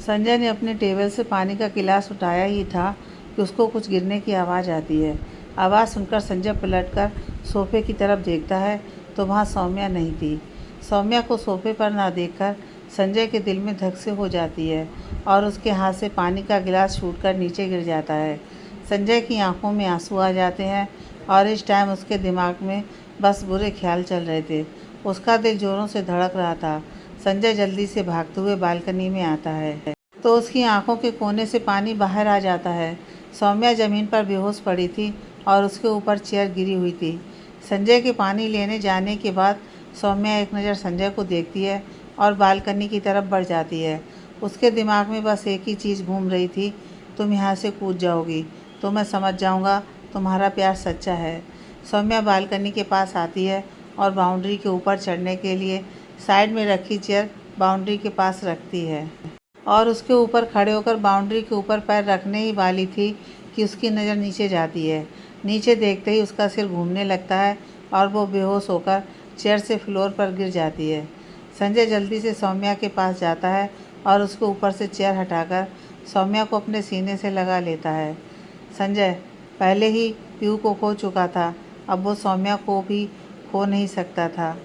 संजय ने अपने टेबल से पानी का गिलास उठाया ही था कि उसको कुछ गिरने की आवाज़ आती है। आवाज़ सुनकर संजय पलटकर सोफे की तरफ देखता है तो वहाँ सौम्या नहीं थी। सौम्या को सोफे पर ना देखकर संजय के दिल में धक से हो जाती है और उसके हाथ से पानी का गिलास छूटकर नीचे गिर जाता है। संजय की आंखों में आंसू आ जाते हैं और इस टाइम उसके दिमाग में बस बुरे ख्याल चल रहे थे। उसका दिल जोरों से धड़क रहा था। संजय जल्दी से भागते हुए बालकनी में आता है तो उसकी आंखों के कोने से पानी बाहर आ जाता है। सौम्या ज़मीन पर बेहोश पड़ी थी और उसके ऊपर चेयर गिरी हुई थी। संजय के पानी लेने जाने के बाद सौम्या एक नज़र संजय को देखती है और बालकनी की तरफ बढ़ जाती है। उसके दिमाग में बस एक ही चीज़ घूम रही थी, तुम यहाँ से कूद जाओगी तो मैं समझ जाऊँगा तुम्हारा प्यार सच्चा है। सौम्या बालकनी के पास आती है और बाउंड्री के ऊपर चढ़ने के लिए साइड में रखी चेयर बाउंड्री के पास रखती है और उसके ऊपर खड़े होकर बाउंड्री के ऊपर पैर रखने ही वाली थी कि उसकी नज़र नीचे जाती है। नीचे देखते ही उसका सिर घूमने लगता है और वो बेहोश होकर चेयर से फ्लोर पर गिर जाती है। संजय जल्दी से सौम्या के पास जाता है और उसके ऊपर से चेयर हटाकर सौम्या को अपने सीने से लगा लेता है। संजय पहले ही पीयू को खो चुका था, अब वो सौम्या को भी खो नहीं सकता था।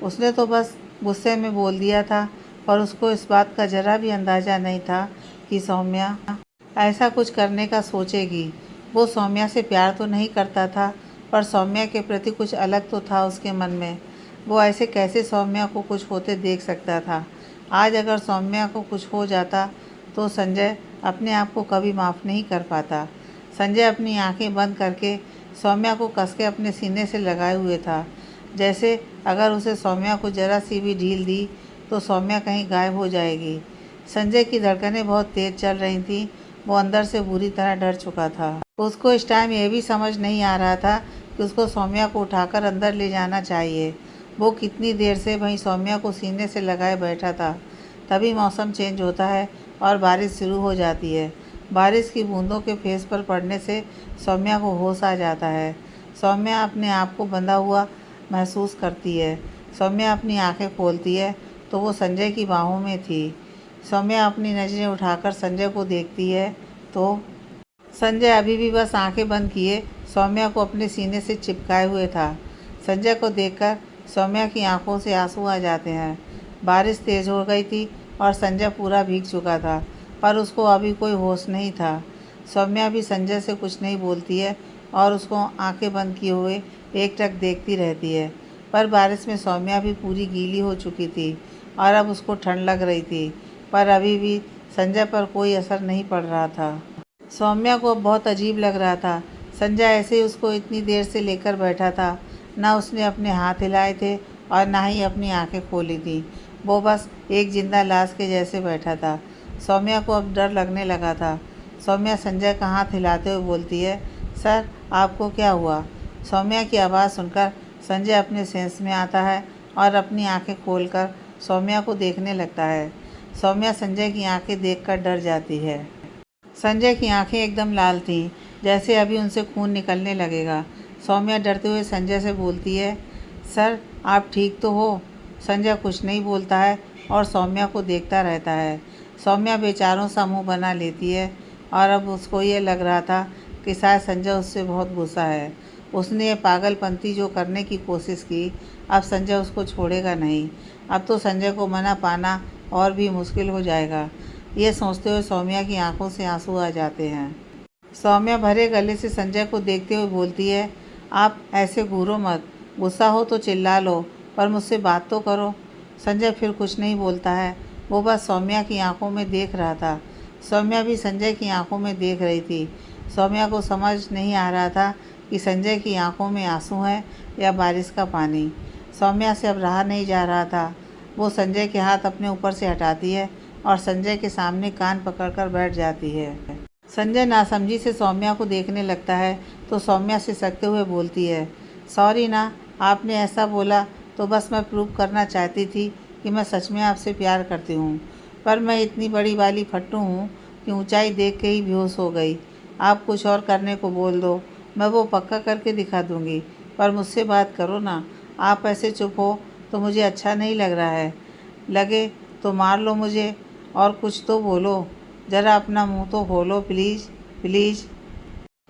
उसने तो बस गुस्से में बोल दिया था, पर उसको इस बात का ज़रा भी अंदाज़ा नहीं था कि सौम्या ऐसा कुछ करने का सोचेगी। वो सौम्या से प्यार तो नहीं करता था, पर सौम्या के प्रति कुछ अलग तो था उसके मन में। वो ऐसे कैसे सौम्या को कुछ होते देख सकता था। आज अगर सौम्या को कुछ हो जाता तो संजय अपने आप को कभी माफ़ नहीं कर पाता। संजय अपनी आंखें बंद करके सौम्या को कस के अपने सीने से लगाए हुए था, जैसे अगर उसे सौम्या को ज़रा सी भी ढील दी तो सौम्या कहीं गायब हो जाएगी। संजय की धड़कनें बहुत तेज़ चल रही थीं। वो अंदर से बुरी तरह डर चुका था। उसको इस टाइम ये भी समझ नहीं आ रहा था कि उसको सौम्या को उठाकर अंदर ले जाना चाहिए। वो कितनी देर से वहीं सौम्या को सीने से लगाए बैठा था। तभी मौसम चेंज होता है और बारिश शुरू हो जाती है। बारिश की बूंदों के फेस पर पड़ने से सौम्या को होश आ जाता है। सौम्या अपने आप को बंधा हुआ महसूस करती है। सौम्या अपनी आंखें खोलती है तो वो संजय की बाहों में थी। सौम्या अपनी नज़रें उठाकर संजय को देखती है तो संजय अभी भी बस आंखें बंद किए सौम्या को अपने सीने से चिपकाए हुए था। संजय को देखकर सौम्या की आंखों से आंसू आ जाते हैं। बारिश तेज़ हो गई थी और संजय पूरा भीग चुका था, पर उसको अभी कोई होश नहीं था। सौम्या भी संजय से कुछ नहीं बोलती है और उसको आंखें बंद किए हुए एकटक देखती रहती है। पर बारिश में सौम्या भी पूरी गीली हो चुकी थी और अब उसको ठंड लग रही थी, पर अभी भी संजय पर कोई असर नहीं पड़ रहा था। सौम्या को अब बहुत अजीब लग रहा था। संजय ऐसे ही उसको इतनी देर से लेकर बैठा था। ना उसने अपने हाथ हिलाए थे और ना ही अपनी आंखें खोली थी। वो बस एक जिंदा लाश के जैसे बैठा था। सौम्या को अब डर लगने लगा था। सौम्या संजय का हाथ हिलाते हुए बोलती है, सर आपको क्या हुआ? सौम्या की आवाज़ सुनकर संजय अपने सेंस में आता है और अपनी आंखें खोलकर सौम्या को देखने लगता है। सौम्या संजय की आंखें देखकर डर जाती है। संजय की आंखें एकदम लाल थीं, जैसे अभी उनसे खून निकलने लगेगा। सौम्या डरते हुए संजय से बोलती है, सर आप ठीक तो हो? संजय कुछ नहीं बोलता है और सौम्या को देखता रहता है। सौम्या बेचारों सा मुँह बना लेती है और अब उसको ये लग रहा था कि शायद संजय उससे बहुत गुस्सा है। उसने ये पागलपंती जो करने की कोशिश की, अब संजय उसको छोड़ेगा नहीं। अब तो संजय को मना पाना और भी मुश्किल हो जाएगा। ये सोचते हुए सौम्या की आंखों से आंसू आ जाते हैं। सौम्या भरे गले से संजय को देखते हुए बोलती है, आप ऐसे घूरो मत, गुस्सा हो तो चिल्ला लो, पर मुझसे बात तो करो। संजय फिर कुछ नहीं बोलता है। वो बस सौम्या की आंखों में देख रहा था। सौम्या भी संजय की आंखों में देख रही थी। सौम्या को समझ नहीं आ रहा था कि संजय की आंखों में आंसू है या बारिश का पानी। सौम्या से अब रहा नहीं जा रहा था। वो संजय के हाथ अपने ऊपर से हटाती है और संजय के सामने कान पकड़कर बैठ जाती है। संजय नासमझी से सौम्या को देखने लगता है तो सौम्या सिसकते हुए बोलती है, सॉरी ना, आपने ऐसा बोला तो बस मैं प्रूव करना चाहती थी कि मैं सच में आपसे प्यार करती हूँ, पर मैं इतनी बड़ी वाली फट्टू हूँ कि ऊंचाई देख के ही बेहोश हो गई। आप कुछ और करने को बोल दो, मैं वो पक्का करके दिखा दूँगी, पर मुझसे बात करो ना। आप ऐसे चुप हो तो मुझे अच्छा नहीं लग रहा है। लगे तो मार लो मुझे, और कुछ तो बोलो, ज़रा अपना मुंह तो खोलो प्लीज़ प्लीज़।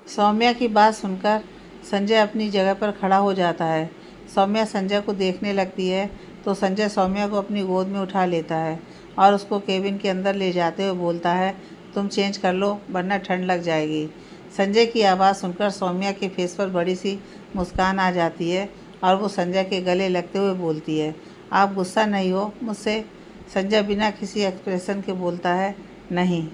सौम्या की बात सुनकर संजय अपनी जगह पर खड़ा हो जाता है। सौम्या संजय को देखने लगती है तो संजय सौम्या को अपनी गोद में उठा लेता है और उसको केबिन के अंदर ले जाते हुए बोलता है, तुम चेंज कर लो वरना ठंड लग जाएगी। संजय की आवाज़ सुनकर सौम्या के फेस पर बड़ी सी मुस्कान आ जाती है और वो संजय के गले लगते हुए बोलती है, आप गुस्सा नहीं हो मुझसे? संजय बिना किसी एक्सप्रेशन के बोलता है, नहीं।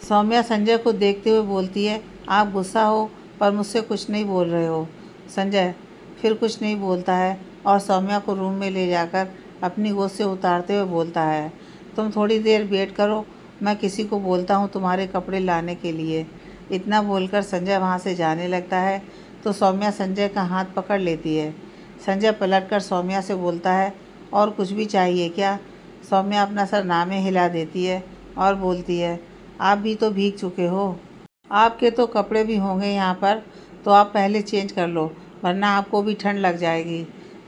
सौम्या संजय को देखते हुए बोलती है, आप गुस्सा हो पर मुझसे कुछ नहीं बोल रहे हो। संजय फिर कुछ नहीं बोलता है और सौम्या को रूम में ले जाकर अपनी गोद से उतारते हुए बोलता है, तुम थोड़ी देर वेट करो, मैं किसी को बोलता हूँ तुम्हारे कपड़े लाने के लिए। इतना बोलकर संजय वहाँ से जाने लगता है तो सौम्या संजय का हाथ पकड़ लेती है। संजय पलटकर सौम्या से बोलता है, और कुछ भी चाहिए क्या? सौम्या अपना सर नामे हिला देती है और बोलती है, आप भी तो भीग चुके हो, आपके तो कपड़े भी होंगे यहाँ पर, तो आप पहले चेंज कर लो वरना आपको भी ठंड लग जाएगी।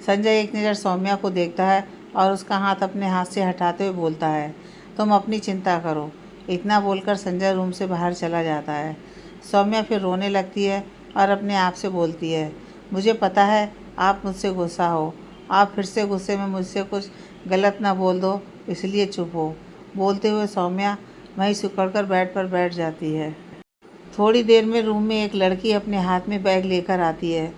संजय एक नज़र सौम्या को देखता है और उसका हाथ अपने हाथ से हटाते हुए बोलता है, तुम अपनी चिंता करो। इतना बोलकर संजय रूम से बाहर चला जाता है। सौम्या फिर रोने लगती है और अपने आप से बोलती है, मुझे पता है आप मुझसे गुस्सा हो, आप फिर से गुस्से में मुझसे कुछ गलत ना बोल दो इसलिए चुप हो। बोलते हुए सौम्या वहीं सिकुड़कर बेड पर बैठ जाती है। थोड़ी देर में रूम में एक लड़की अपने हाथ में बैग लेकर आती है।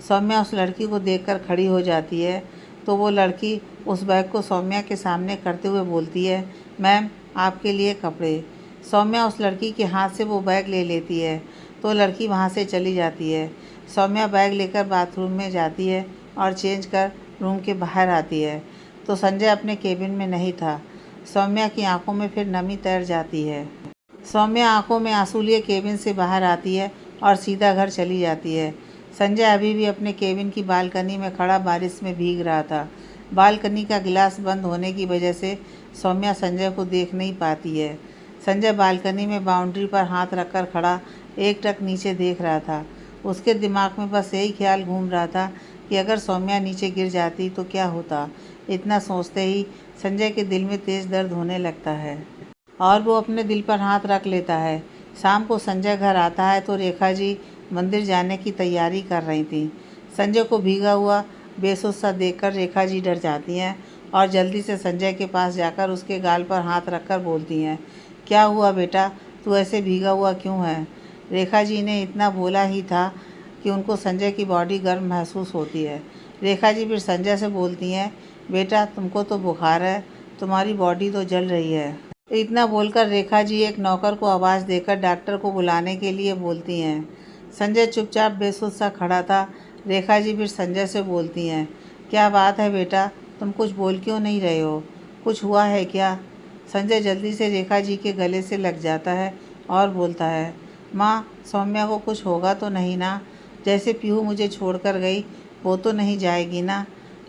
सौम्या उस लड़की को देखकर खड़ी हो जाती है तो वो लड़की उस बैग को सौम्या के सामने करते हुए बोलती है, मैम आपके लिए कपड़े। सौम्या उस लड़की के हाथ से वो बैग ले लेती है तो लड़की वहाँ से चली जाती है। सौम्या बैग लेकर बाथरूम में जाती है और चेंज कर रूम के बाहर आती है तो संजय अपने केबिन में नहीं था। सौम्या की आंखों में फिर नमी तैर जाती है। सौम्या आंखों में आंसू लिए केबिन से बाहर आती है और सीधा घर चली जाती है। संजय अभी भी अपने केबिन की बालकनी में खड़ा बारिश में भीग रहा था। बालकनी का गिलास बंद होने की वजह से सौम्या संजय को देख नहीं पाती है। संजय बालकनी में बाउंड्री पर हाथ रखकर खड़ा एकटक नीचे देख रहा था। उसके दिमाग में बस यही ख्याल घूम रहा था कि अगर सौम्या नीचे गिर जाती तो क्या होता। इतना सोचते ही संजय के दिल में तेज़ दर्द होने लगता है और वो अपने दिल पर हाथ रख लेता है। शाम को संजय घर आता है तो रेखा जी मंदिर जाने की तैयारी कर रही थी। संजय को भीगा हुआ बेसुध सा देखकर रेखा जी डर जाती हैं और जल्दी से संजय के पास जाकर उसके गाल पर हाथ रखकर बोलती हैं, क्या हुआ बेटा, तू ऐसे भीगा हुआ क्यों है? रेखा जी ने इतना बोला ही था कि उनको संजय की बॉडी गर्म महसूस होती है। रेखा जी फिर संजय से बोलती हैं, बेटा तुमको तो बुखार है, तुम्हारी बॉडी तो जल रही है। इतना बोलकर रेखा जी एक नौकर को आवाज़ देकर डॉक्टर को बुलाने के लिए बोलती हैं। संजय चुपचाप बेसुध सा खड़ा था। रेखा जी फिर संजय से बोलती हैं, क्या बात है बेटा, तुम कुछ बोल क्यों नहीं रहे हो, कुछ हुआ है क्या? संजय जल्दी से रेखा जी के गले से लग जाता है और बोलता है, माँ सौम्या को कुछ होगा तो नहीं ना? जैसे पीहू मुझे छोड़कर गई वो तो नहीं जाएगी ना?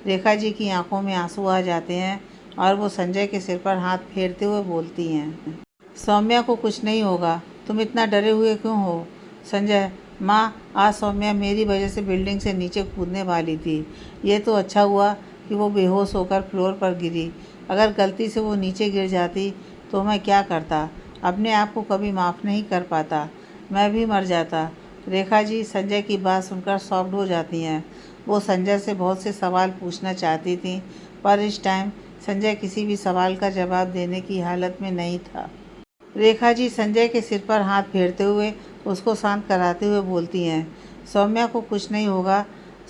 रेखा जी की आंखों में आंसू आ जाते हैं और वो संजय के सिर पर हाथ फेरते हुए बोलती हैं, सौम्या को कुछ नहीं होगा, तुम इतना डरे हुए क्यों हो? संजय, माँ आज सौम्या मेरी वजह से बिल्डिंग से नीचे कूदने वाली थी। ये तो अच्छा हुआ कि वो बेहोश होकर फ्लोर पर गिरी, अगर गलती से वो नीचे गिर जाती तो मैं क्या करता, अपने आप को कभी माफ़ नहीं कर पाता, मैं भी मर जाता। रेखा जी संजय की बात सुनकर सॉफ्ट हो जाती हैं। वो संजय से बहुत से सवाल पूछना चाहती थी पर इस टाइम संजय किसी भी सवाल का जवाब देने की हालत में नहीं था। रेखा जी संजय के सिर पर हाथ फेरते हुए उसको शांत कराते हुए बोलती हैं, सौम्या को कुछ नहीं होगा।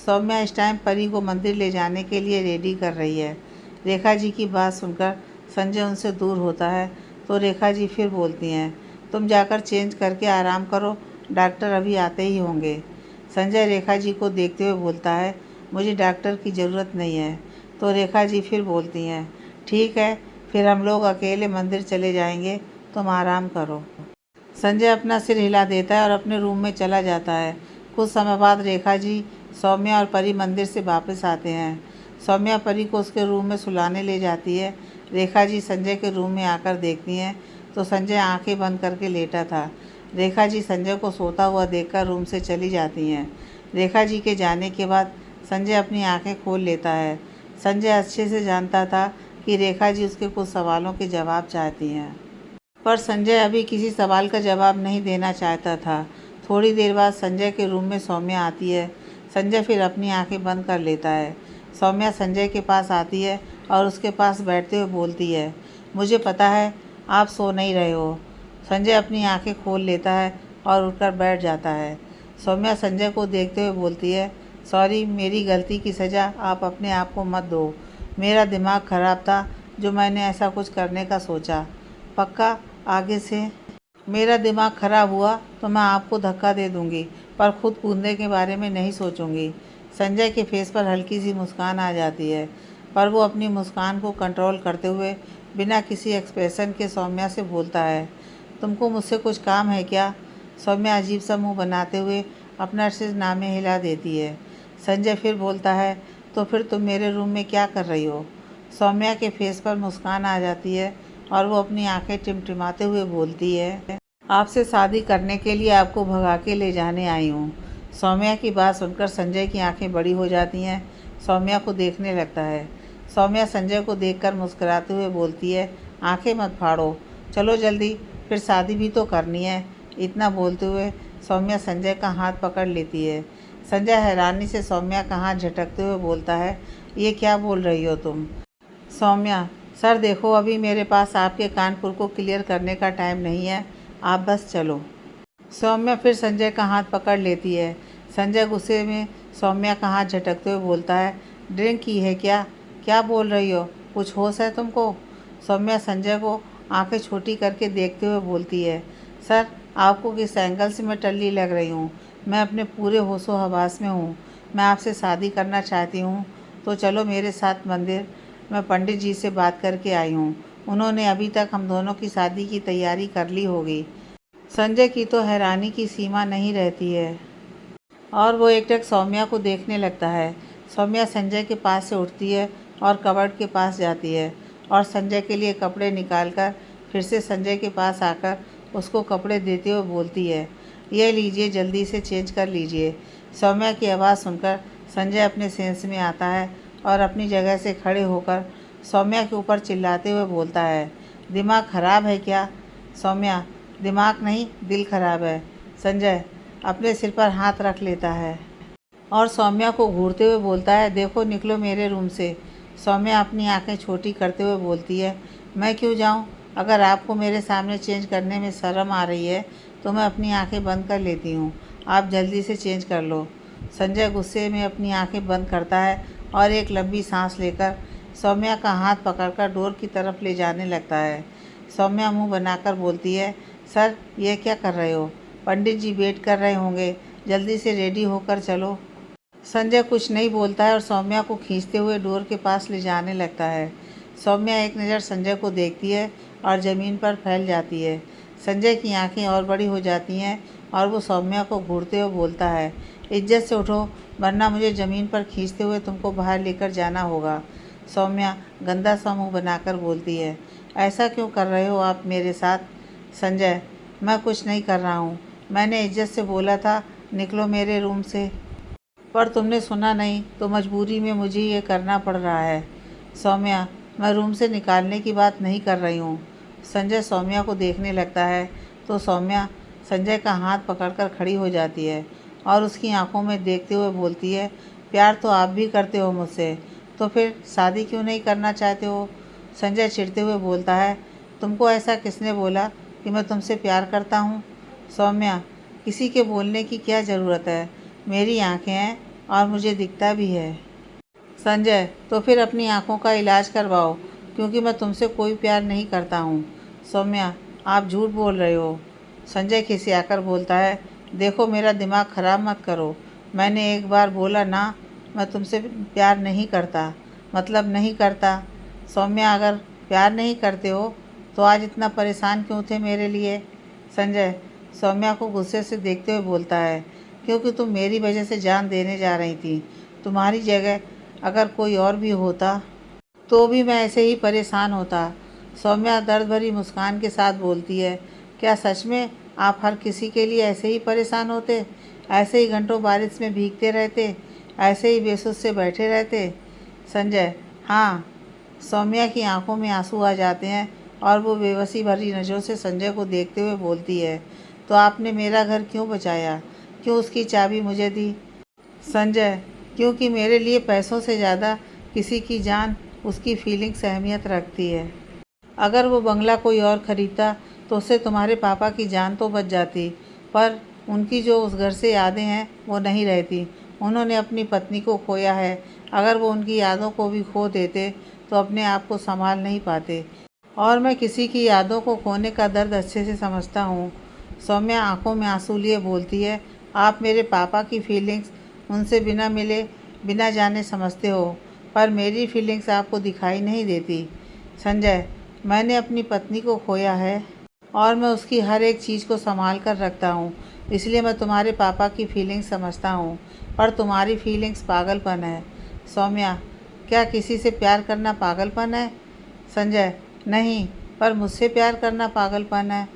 सौम्या इस टाइम परी को मंदिर ले जाने के लिए रेडी कर रही है। रेखा जी की बात सुनकर संजय उनसे दूर होता है तो रेखा जी फिर बोलती हैं, तुम जाकर चेंज करके आराम करो, डॉक्टर अभी आते ही होंगे। संजय रेखा जी को देखते हुए बोलता है, मुझे डॉक्टर की ज़रूरत नहीं है। तो रेखा जी फिर बोलती हैं, ठीक है फिर हम लोग अकेले मंदिर चले जाएंगे, तुम आराम करो। संजय अपना सिर हिला देता है और अपने रूम में चला जाता है। कुछ समय बाद रेखा जी सौम्या और परी मंदिर से वापस आते हैं। सौम्या परी को उसके रूम में सुलाने ले जाती है। रेखा जी संजय के रूम में आकर देखती हैं तो संजय आंखें बंद करके लेटा था। रेखा जी संजय को सोता हुआ देखकर रूम से चली जाती हैं। रेखा जी के जाने के बाद संजय अपनी आंखें खोल लेता है। संजय अच्छे से जानता था कि रेखा जी उसके कुछ सवालों के जवाब चाहती हैं। पर संजय अभी किसी सवाल का जवाब नहीं देना चाहता था। थोड़ी देर बाद संजय के रूम में सौम्या आती है। संजय फिर अपनी आंखें बंद कर लेता है। सौम्या संजय के पास आती है और उसके पास बैठते हुए बोलती है, मुझे पता है आप सो नहीं रहे हो। संजय अपनी आंखें खोल लेता है और उठकर बैठ जाता है। सौम्या संजय को देखते हुए बोलती है, सॉरी, मेरी गलती की सज़ा आप अपने आप को मत दो। मेरा दिमाग ख़राब था जो मैंने ऐसा कुछ करने का सोचा। पक्का आगे से मेरा दिमाग ख़राब हुआ तो मैं आपको धक्का दे दूंगी, पर खुद कूदने के बारे में नहीं सोचूंगी। संजय के फेस पर हल्की सी मुस्कान आ जाती है, पर वो अपनी मुस्कान को कंट्रोल करते हुए बिना किसी एक्सप्रेशन के सौम्या से बोलता है, तुमको मुझसे कुछ काम है क्या? सौम्या अजीब सा मुँह बनाते हुए अपना सिर नामे हिला देती है। संजय फिर बोलता है, तो फिर तुम मेरे रूम में क्या कर रही हो? सौम्या के फेस पर मुस्कान आ जाती है और वो अपनी आंखें टिमटिमाते हुए बोलती है, आपसे शादी करने के लिए आपको भगा के ले जाने आई हूँ। सौम्या की बात सुनकर संजय की आंखें बड़ी हो जाती हैं। सौम्या को देखने लगता है। सौम्या संजय को देखकर मुस्कुराते हुए बोलती है, आंखें मत फाड़ो, चलो जल्दी, फिर शादी भी तो करनी है। इतना बोलते हुए सौम्या संजय का हाथ पकड़ लेती है। संजय हैरानी से सौम्या का हाथ झटकते हुए बोलता है, ये क्या बोल रही हो तुम? सौम्या, सर देखो, अभी मेरे पास आपके कानपुर को क्लियर करने का टाइम नहीं है, आप बस चलो। सौम्या फिर संजय का हाथ पकड़ लेती है। संजय गुस्से में सौम्या का हाथ झटकते हुए बोलता है, ड्रिंक की है क्या? क्या बोल रही हो? कुछ होश है तुमको? सौम्या संजय को आंखें छोटी करके देखते हुए बोलती है, सर आपको किस एंगल से मैं टल्ली लग रही हूँ? मैं अपने पूरे होशो हवास में हूँ। मैं आपसे शादी करना चाहती हूँ तो चलो मेरे साथ मंदिर। मैं पंडित जी से बात करके आई हूँ, उन्होंने अभी तक हम दोनों की शादी की तैयारी कर ली होगी। संजय की तो हैरानी की सीमा नहीं रहती है और वो एकटक सौम्या को देखने लगता है। सौम्या संजय के पास से उठती है और कबर्ड के पास जाती है और संजय के लिए कपड़े निकालकर फिर से संजय के पास आकर उसको कपड़े देते हुए बोलती है, ये लीजिए, जल्दी से चेंज कर लीजिए। सौम्या की आवाज़ सुनकर संजय अपने सेंस में आता है और अपनी जगह से खड़े होकर सौम्या के ऊपर चिल्लाते हुए बोलता है, दिमाग ख़राब है क्या? सौम्या, दिमाग नहीं, दिल ख़राब है। संजय अपने सिर पर हाथ रख लेता है और सौम्या को घूरते हुए बोलता है, देखो निकलो मेरे रूम से। सौम्या अपनी आंखें छोटी करते हुए बोलती है, मैं क्यों जाऊं? अगर आपको मेरे सामने चेंज करने में शर्म आ रही है तो मैं अपनी आंखें बंद कर लेती हूं, आप जल्दी से चेंज कर लो। संजय गुस्से में अपनी आंखें बंद करता है और एक लंबी सांस लेकर सौम्या का हाथ पकड़कर डोर की तरफ ले जाने लगता है। सौम्या मुंह बनाकर बोलती है, सर ये क्या कर रहे हो? पंडित जी वेट कर रहे होंगे, जल्दी से रेडी होकर चलो। संजय कुछ नहीं बोलता है और सौम्या को खींचते हुए डोर के पास ले जाने लगता है। सौम्या एक नज़र संजय को देखती है और ज़मीन पर फैल जाती है। संजय की आंखें और बड़ी हो जाती हैं और वो सौम्या को घूरते हुए बोलता है, इज्जत से उठो वरना मुझे ज़मीन पर खींचते हुए तुमको बाहर लेकर जाना होगा। सौम्या गंदा सा मुँह बनाकर बोलती है, ऐसा क्यों कर रहे हो आप मेरे साथ? संजय, मैं कुछ नहीं कर रहा हूँ, मैंने इज्जत से बोला था निकलो मेरे रूम से, पर तुमने सुना नहीं तो मजबूरी में मुझे ये करना पड़ रहा है। सौम्या, मैं रूम से निकालने की बात नहीं कर रही हूँ। संजय सौम्या को देखने लगता है तो सौम्या संजय का हाथ पकड़कर खड़ी हो जाती है और उसकी आंखों में देखते हुए बोलती है, प्यार तो आप भी करते हो मुझसे, तो फिर शादी क्यों नहीं करना चाहते हो? संजय चिढ़ते हुए बोलता है, तुमको ऐसा किसने बोला कि मैं तुमसे प्यार करता हूँ? सौम्या, किसी के बोलने की क्या ज़रूरत है, मेरी आंखें हैं और मुझे दिखता भी है। संजय, तो फिर अपनी आंखों का इलाज करवाओ, क्योंकि मैं तुमसे कोई प्यार नहीं करता हूँ। सौम्या, आप झूठ बोल रहे हो। संजय खिसियाकर बोलता है, देखो मेरा दिमाग ख़राब मत करो, मैंने एक बार बोला ना, मैं तुमसे प्यार नहीं करता, मतलब नहीं करता। सौम्या, अगर प्यार नहीं करते हो तो आज इतना परेशान क्यों थे मेरे लिए? संजय सौम्या को गुस्से से देखते हुए बोलता है, क्योंकि तुम मेरी वजह से जान देने जा रही थी। तुम्हारी जगह अगर कोई और भी होता तो भी मैं ऐसे ही परेशान होता। सौम्या दर्द भरी मुस्कान के साथ बोलती है, क्या सच में आप हर किसी के लिए ऐसे ही परेशान होते? ऐसे ही घंटों बारिश में भीगते रहते? ऐसे ही बेसुध से बैठे रहते? संजय, हाँ। सौम्या की आंखों में आंसू आ जाते हैं और वो बेबसी भरी नज़रों से संजय को देखते हुए बोलती है, तो आपने मेरा घर क्यों बचाया, क्यों उसकी चाबी मुझे दी? संजय, क्योंकि मेरे लिए पैसों से ज़्यादा किसी की जान, उसकी फीलिंग्स अहमियत रखती है। अगर वो बंगला कोई और ख़रीदता तो उससे तुम्हारे पापा की जान तो बच जाती, पर उनकी जो उस घर से यादें हैं वो नहीं रहती। उन्होंने अपनी पत्नी को खोया है। अगर वो उनकी यादों को भी खो देते तो अपने आप को संभाल नहीं पाते। और मैं किसी की यादों को खोने का दर्द अच्छे से समझता हूँ। सौम्या आंखों में आंसू लिए बोलती है, आप मेरे पापा की फीलिंग्स उनसे बिना मिले बिना जाने समझते हो, पर मेरी फीलिंग्स आपको दिखाई नहीं देती। संजय, मैंने अपनी पत्नी को खोया है और मैं उसकी हर एक चीज़ को संभाल कर रखता हूँ, इसलिए मैं तुम्हारे पापा की फीलिंग्स समझता हूँ, पर तुम्हारी फीलिंग्स पागलपन है। सौम्या, क्या किसी से प्यार करना पागलपन है? संजय, नहीं, पर मुझसे प्यार करना पागलपन है।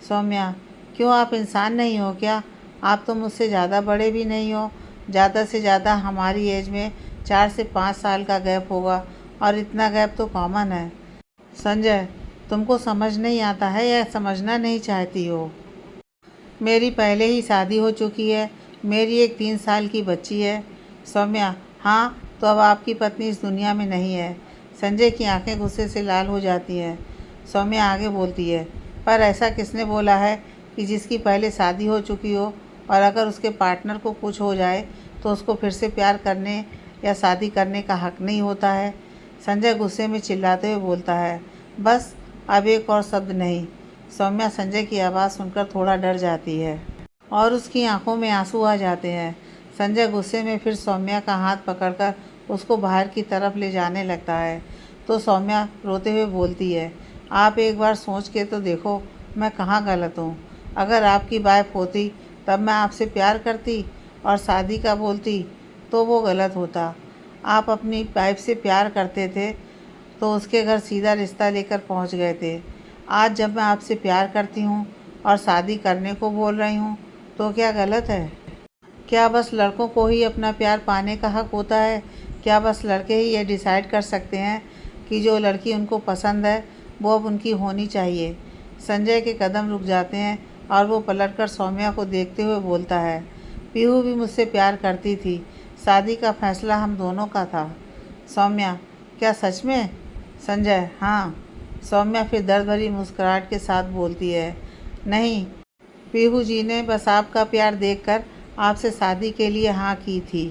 सौम्या, क्यों आप इंसान नहीं हो क्या? आप तो मुझसे ज़्यादा बड़े भी नहीं हो। ज़्यादा से ज़्यादा हमारी एज में 4 से 5 साल का गैप होगा और इतना गैप तो कॉमन है। संजय, तुमको समझ नहीं आता है या समझना नहीं चाहती हो? मेरी पहले ही शादी हो चुकी है, मेरी एक 3 साल की बच्ची है। सौम्या, हाँ, तो अब आपकी पत्नी इस दुनिया में नहीं है। संजय की आंखें गुस्से से लाल हो जाती हैं। सौम्या आगे बोलती है, पर ऐसा किसने बोला है कि जिसकी पहले शादी हो चुकी हो और अगर उसके पार्टनर को कुछ हो जाए तो उसको फिर से प्यार करने या शादी करने का हक नहीं होता है? संजय गुस्से में चिल्लाते हुए बोलता है, बस अब एक और शब्द नहीं। सौम्या संजय की आवाज़ सुनकर थोड़ा डर जाती है और उसकी आंखों में आंसू आ जाते हैं। संजय गुस्से में फिर सौम्या का हाथ पकड़कर उसको बाहर की तरफ ले जाने लगता है, तो सौम्या रोते हुए बोलती है, आप एक बार सोच के तो देखो, मैं कहाँ गलत हूँ? अगर आपकी वाइफ होती तब मैं आपसे प्यार करती और शादी का बोलती तो वो गलत होता। आप अपनी वाइफ से प्यार करते थे तो उसके घर सीधा रिश्ता लेकर पहुंच गए थे। आज जब मैं आपसे प्यार करती हूं और शादी करने को बोल रही हूं तो क्या गलत है? क्या बस लड़कों को ही अपना प्यार पाने का हक होता है? क्या बस लड़के ही ये डिसाइड कर सकते हैं कि जो लड़की उनको पसंद है वो अब उनकी होनी चाहिए? संजय के कदम रुक जाते हैं और वो पलटकर सौम्या को देखते हुए बोलता है, पीहू भी मुझसे प्यार करती थी, शादी का फैसला हम दोनों का था। सौम्या, क्या सच में? संजय, हाँ। सौम्या फिर दर्द भरी मुस्कुराहट के साथ बोलती है, नहीं, पीहू जी ने बस आपका प्यार देखकर आपसे शादी के लिए हाँ की थी।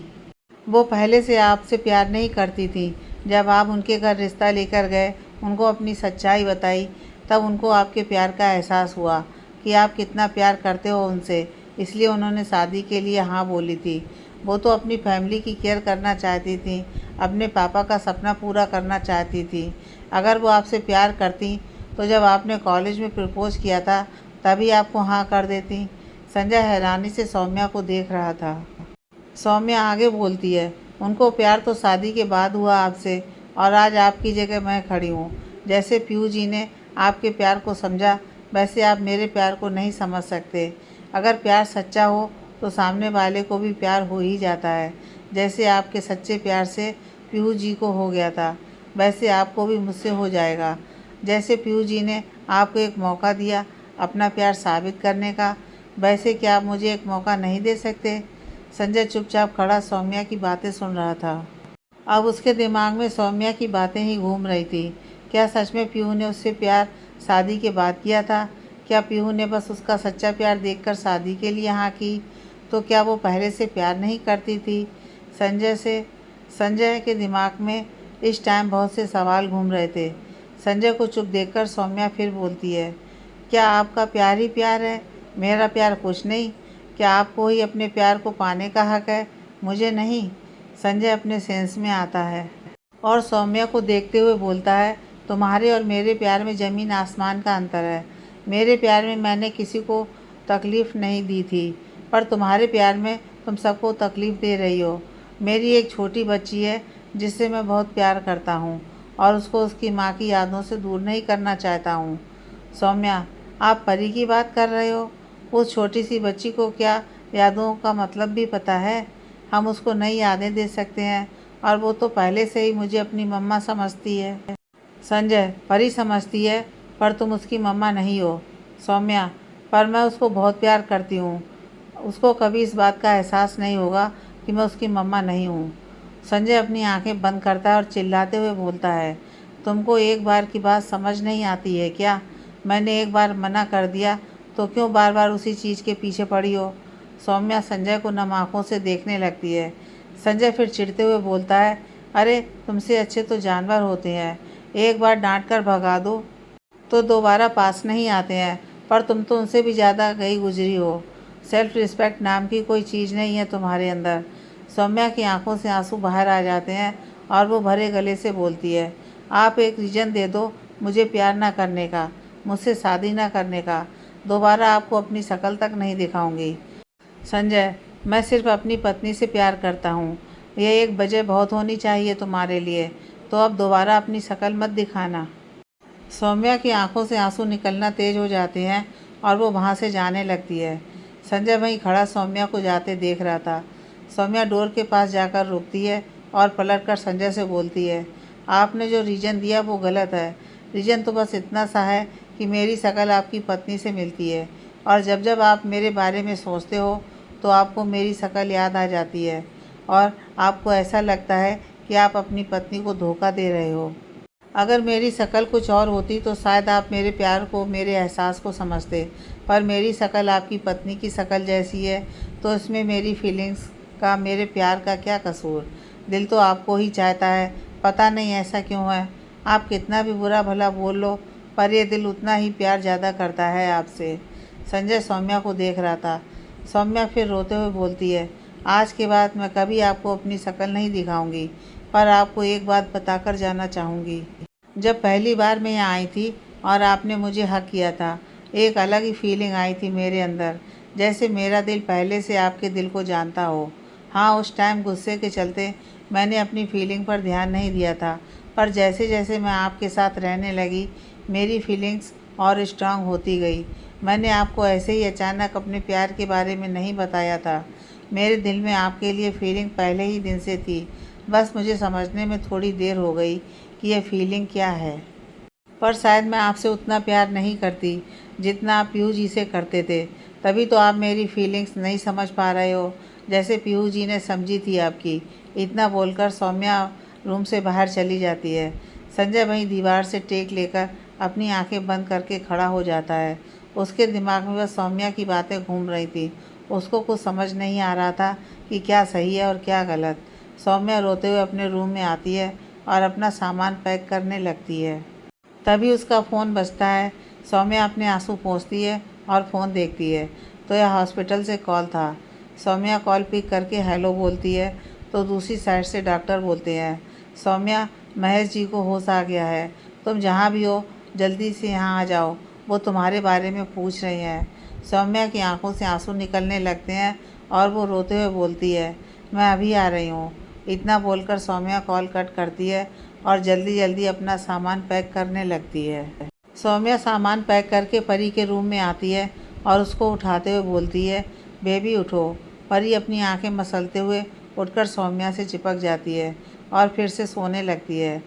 वो पहले से आपसे प्यार नहीं करती थी। जब आप उनके घर रिश्ता लेकर गए, उनको अपनी सच्चाई बताई, तब उनको आपके प्यार का एहसास हुआ कि आप कितना प्यार करते हो उनसे, इसलिए उन्होंने शादी के लिए हाँ बोली थी। वो तो अपनी फैमिली की केयर करना चाहती थी, अपने पापा का सपना पूरा करना चाहती थी। अगर वो आपसे प्यार करती तो जब आपने कॉलेज में प्रपोज किया था तभी आपको हाँ कर देती। संजय हैरानी से सौम्या को देख रहा था। सौम्या आगे बोलती है, उनको प्यार तो शादी के बाद हुआ आपसे, और आज आपकी जगह मैं खड़ी हूँ। जैसे पीहू जी ने आपके प्यार को समझा, वैसे आप मेरे प्यार को नहीं समझ सकते। अगर प्यार सच्चा हो तो सामने वाले को भी प्यार हो ही जाता है। जैसे आपके सच्चे प्यार से पीहू जी को हो गया था, वैसे आपको भी मुझसे हो जाएगा। जैसे पीहू जी ने आपको एक मौका दिया अपना प्यार साबित करने का, वैसे क्या आप मुझे एक मौका नहीं दे सकते? संजय चुपचाप खड़ा सौम्या की बातें सुन रहा था। अब उसके दिमाग में सौम्या की बातें ही घूम रही थी। क्या सच में पीहू ने उससे प्यार शादी के बाद किया था? क्या पीहू ने बस उसका सच्चा प्यार देखकर शादी के लिए हाँ की? तो क्या वो पहले से प्यार नहीं करती थी? संजय के दिमाग में इस टाइम बहुत से सवाल घूम रहे थे। संजय को चुप देखकर सौम्या फिर बोलती है, क्या आपका प्यार ही प्यार है? मेरा प्यार कुछ नहीं। क्या आपको ही अपने प्यार को पाने का हक है, मुझे नहीं? संजय अपने सेंस में आता है और सौम्या को देखते हुए बोलता है, तुम्हारे और मेरे प्यार में ज़मीन आसमान का अंतर है। मेरे प्यार में मैंने किसी को तकलीफ़ नहीं दी थी, पर तुम्हारे प्यार में तुम सबको तकलीफ़ दे रही हो। मेरी एक छोटी बच्ची है जिससे मैं बहुत प्यार करता हूँ और उसको उसकी माँ की यादों से दूर नहीं करना चाहता हूँ। सौम्या, आप परी की बात कर रहे हो? उस छोटी सी बच्ची को क्या यादों का मतलब भी पता है? हम उसको नई यादें दे सकते हैं और वो तो पहले से ही मुझे अपनी मम्मा समझती है। संजय, परी समझती है पर तुम उसकी मम्मा नहीं हो। सौम्या, पर मैं उसको बहुत प्यार करती हूँ। उसको कभी इस बात का एहसास नहीं होगा कि मैं उसकी मम्मा नहीं हूँ। संजय अपनी आंखें बंद करता है और चिल्लाते हुए बोलता है, तुमको एक बार की बात समझ नहीं आती है क्या? मैंने एक बार मना कर दिया तो क्यों बार बार उसी चीज़ के पीछे पड़ी हो? सौम्या संजय को नम आँखों से देखने लगती है। संजय फिर चिढ़ते हुए बोलता है, अरे तुमसे अच्छे तो जानवर होते हैं, एक बार डांट कर भगा दो तो दोबारा पास नहीं आते हैं, पर तुम तो उनसे भी ज़्यादा गई गुजरी हो। सेल्फ रिस्पेक्ट नाम की कोई चीज़ नहीं है तुम्हारे अंदर। सौम्या की आंखों से आंसू बाहर आ जाते हैं और वो भरे गले से बोलती है, आप एक रीज़न दे दो मुझे प्यार ना करने का, मुझसे शादी ना करने का। दोबारा आपको अपनी शक्ल तक नहीं दिखाऊंगी। संजय, मैं सिर्फ अपनी पत्नी से प्यार करता हूँ। यह एक वजह बहुत होनी चाहिए तुम्हारे लिए, तो अब दोबारा अपनी शक्ल मत दिखाना। सौम्या की आंखों से आंसू निकलना तेज हो जाते हैं और वो वहाँ से जाने लगती है। संजय वहीं खड़ा सौम्या को जाते देख रहा था। सौम्या डोर के पास जाकर रुकती है और पलटकर संजय से बोलती है, आपने जो रीज़न दिया वो गलत है। रीज़न तो बस इतना सा है कि मेरी शक्ल आपकी पत्नी से मिलती है और जब जब आप मेरे बारे में सोचते हो तो आपको मेरी शक्ल याद आ जाती है और आपको ऐसा लगता है कि आप अपनी पत्नी को धोखा दे रहे हो। अगर मेरी शक्ल कुछ और होती तो शायद आप मेरे प्यार को, मेरे एहसास को समझते, पर मेरी शक्ल आपकी पत्नी की शक्ल जैसी है तो इसमें मेरी फीलिंग्स का, मेरे प्यार का क्या कसूर? दिल तो आपको ही चाहता है, पता नहीं ऐसा क्यों है। आप कितना भी बुरा भला बोल लो, पर यह दिल उतना ही प्यार ज़्यादा करता है आपसे। संजय सौम्या को देख रहा था। सौम्या फिर रोते हुए बोलती है, आज के बाद मैं कभी आपको अपनी शक्ल नहीं दिखाऊंगी, पर आपको एक बात बताकर जाना चाहूँगी। जब पहली बार मैं यहाँ आई थी और आपने मुझे हक किया था, एक अलग ही फीलिंग आई थी मेरे अंदर, जैसे मेरा दिल पहले से आपके दिल को जानता हो। हाँ, उस टाइम गुस्से के चलते मैंने अपनी फीलिंग पर ध्यान नहीं दिया था, पर जैसे जैसे मैं आपके साथ रहने लगी मेरी फीलिंग्स और स्ट्रांग होती गई। मैंने आपको ऐसे ही अचानक अपने प्यार के बारे में नहीं बताया था। मेरे दिल में आपके लिए फीलिंग पहले ही दिन से थी, बस मुझे समझने में थोड़ी देर हो गई कि यह फीलिंग क्या है। पर शायद मैं आपसे उतना प्यार नहीं करती जितना आप पीहू जी से करते थे, तभी तो आप मेरी फीलिंग्स नहीं समझ पा रहे हो जैसे पीहू जी ने समझी थी आपकी। इतना बोलकर सौम्या रूम से बाहर चली जाती है। संजय वहीं दीवार से टेक लेकर अपनी आंखें बंद करके खड़ा हो जाता है। उसके दिमाग में बस सौम्या की बातें घूम रही थी। उसको कुछ समझ नहीं आ रहा था कि क्या सही है और क्या गलत। सौम्या रोते हुए अपने रूम में आती है और अपना सामान पैक करने लगती है। तभी उसका फ़ोन बजता है। सौम्या अपने आंसू पोंछती है और फ़ोन देखती है तो यह हॉस्पिटल से कॉल था। सौम्या कॉल पिक करके हेलो बोलती है तो दूसरी साइड से डॉक्टर बोलते हैं, सौम्या, महेश जी को होश आ गया है, तुम जहाँ भी हो जल्दी से यहाँ आ जाओ, वो तुम्हारे बारे में पूछ रहे हैं। सौम्या की आंखों से आंसू निकलने लगते हैं और वो रोते हुए बोलती है, मैं अभी आ रही हूँ। इतना बोलकर सौम्या कॉल कट करती है और जल्दी जल्दी अपना सामान पैक करने लगती है। सौम्या सामान पैक करके परी के रूम में आती है और उसको उठाते हुए बोलती है, बेबी उठो। परी अपनी आंखें मसलते हुए उठकर सौम्या से चिपक जाती है और फिर से सोने लगती है।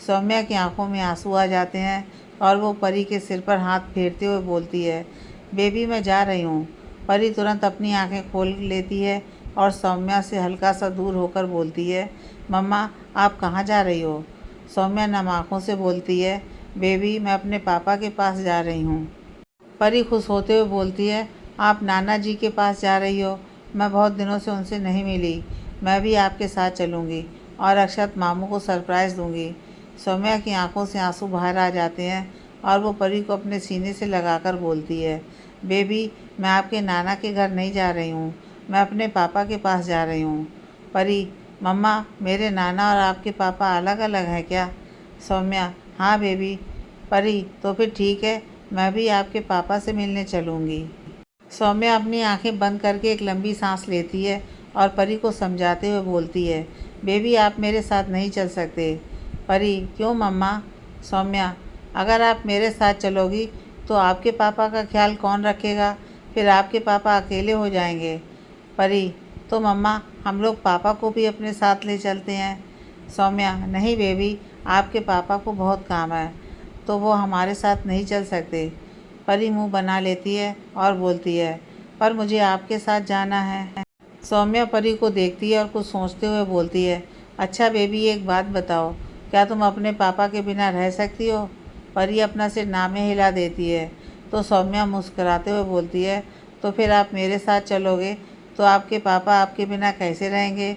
सौम्या की आंखों में आंसू आ जाते हैं और वो परी के सिर पर हाथ फेरते हुए बोलती है, बेबी मैं जा रही हूँ। परी तुरंत अपनी आंखें खोल लेती है और सौम्या से हल्का सा दूर होकर बोलती है, मम्मा आप कहाँ जा रही हो? सौम्या नम आँखों से बोलती है, बेबी मैं अपने पापा के पास जा रही हूँ। परी खुश होते हुए बोलती है, आप नाना जी के पास जा रही हो? मैं बहुत दिनों से उनसे नहीं मिली। मैं भी आपके साथ चलूँगी और अक्षत मामू को सरप्राइज़ दूँगी। सौम्या की आंखों से आंसू बाहर आ जाते हैं और वो परी को अपने सीने से लगाकर बोलती है, बेबी मैं आपके नाना के घर नहीं जा रही हूँ, मैं अपने पापा के पास जा रही हूँ। परी, मम्मा मेरे नाना और आपके पापा अलग अलग हैं क्या? सौम्या, हाँ बेबी। परी, तो फिर ठीक है, मैं भी आपके पापा से मिलने चलूँगी। सौम्या अपनी आंखें बंद करके एक लंबी सांस लेती है और परी को समझाते हुए बोलती है, बेबी आप मेरे साथ नहीं चल सकते। परी, क्यों मम्मा? सौम्या, अगर आप मेरे साथ चलोगी तो आपके पापा का ख्याल कौन रखेगा? फिर आपके पापा अकेले हो जाएंगे। परी, तो मम्मा हम लोग पापा को भी अपने साथ ले चलते हैं। सौम्या, नहीं बेबी, आपके पापा को बहुत काम है। तो वो हमारे साथ नहीं चल सकते। परी मुंह बना लेती है और बोलती है, पर मुझे आपके साथ जाना है। सौम्या परी को देखती है और कुछ सोचते हुए बोलती है, अच्छा बेबी एक बात बताओ, क्या तुम अपने पापा के बिना रह सकती हो? परी अपना सिर ना में हिला देती है। तो सौम्या मुस्कुराते हुए बोलती है, तो फिर आप मेरे साथ चलोगे तो आपके पापा आपके बिना कैसे रहेंगे?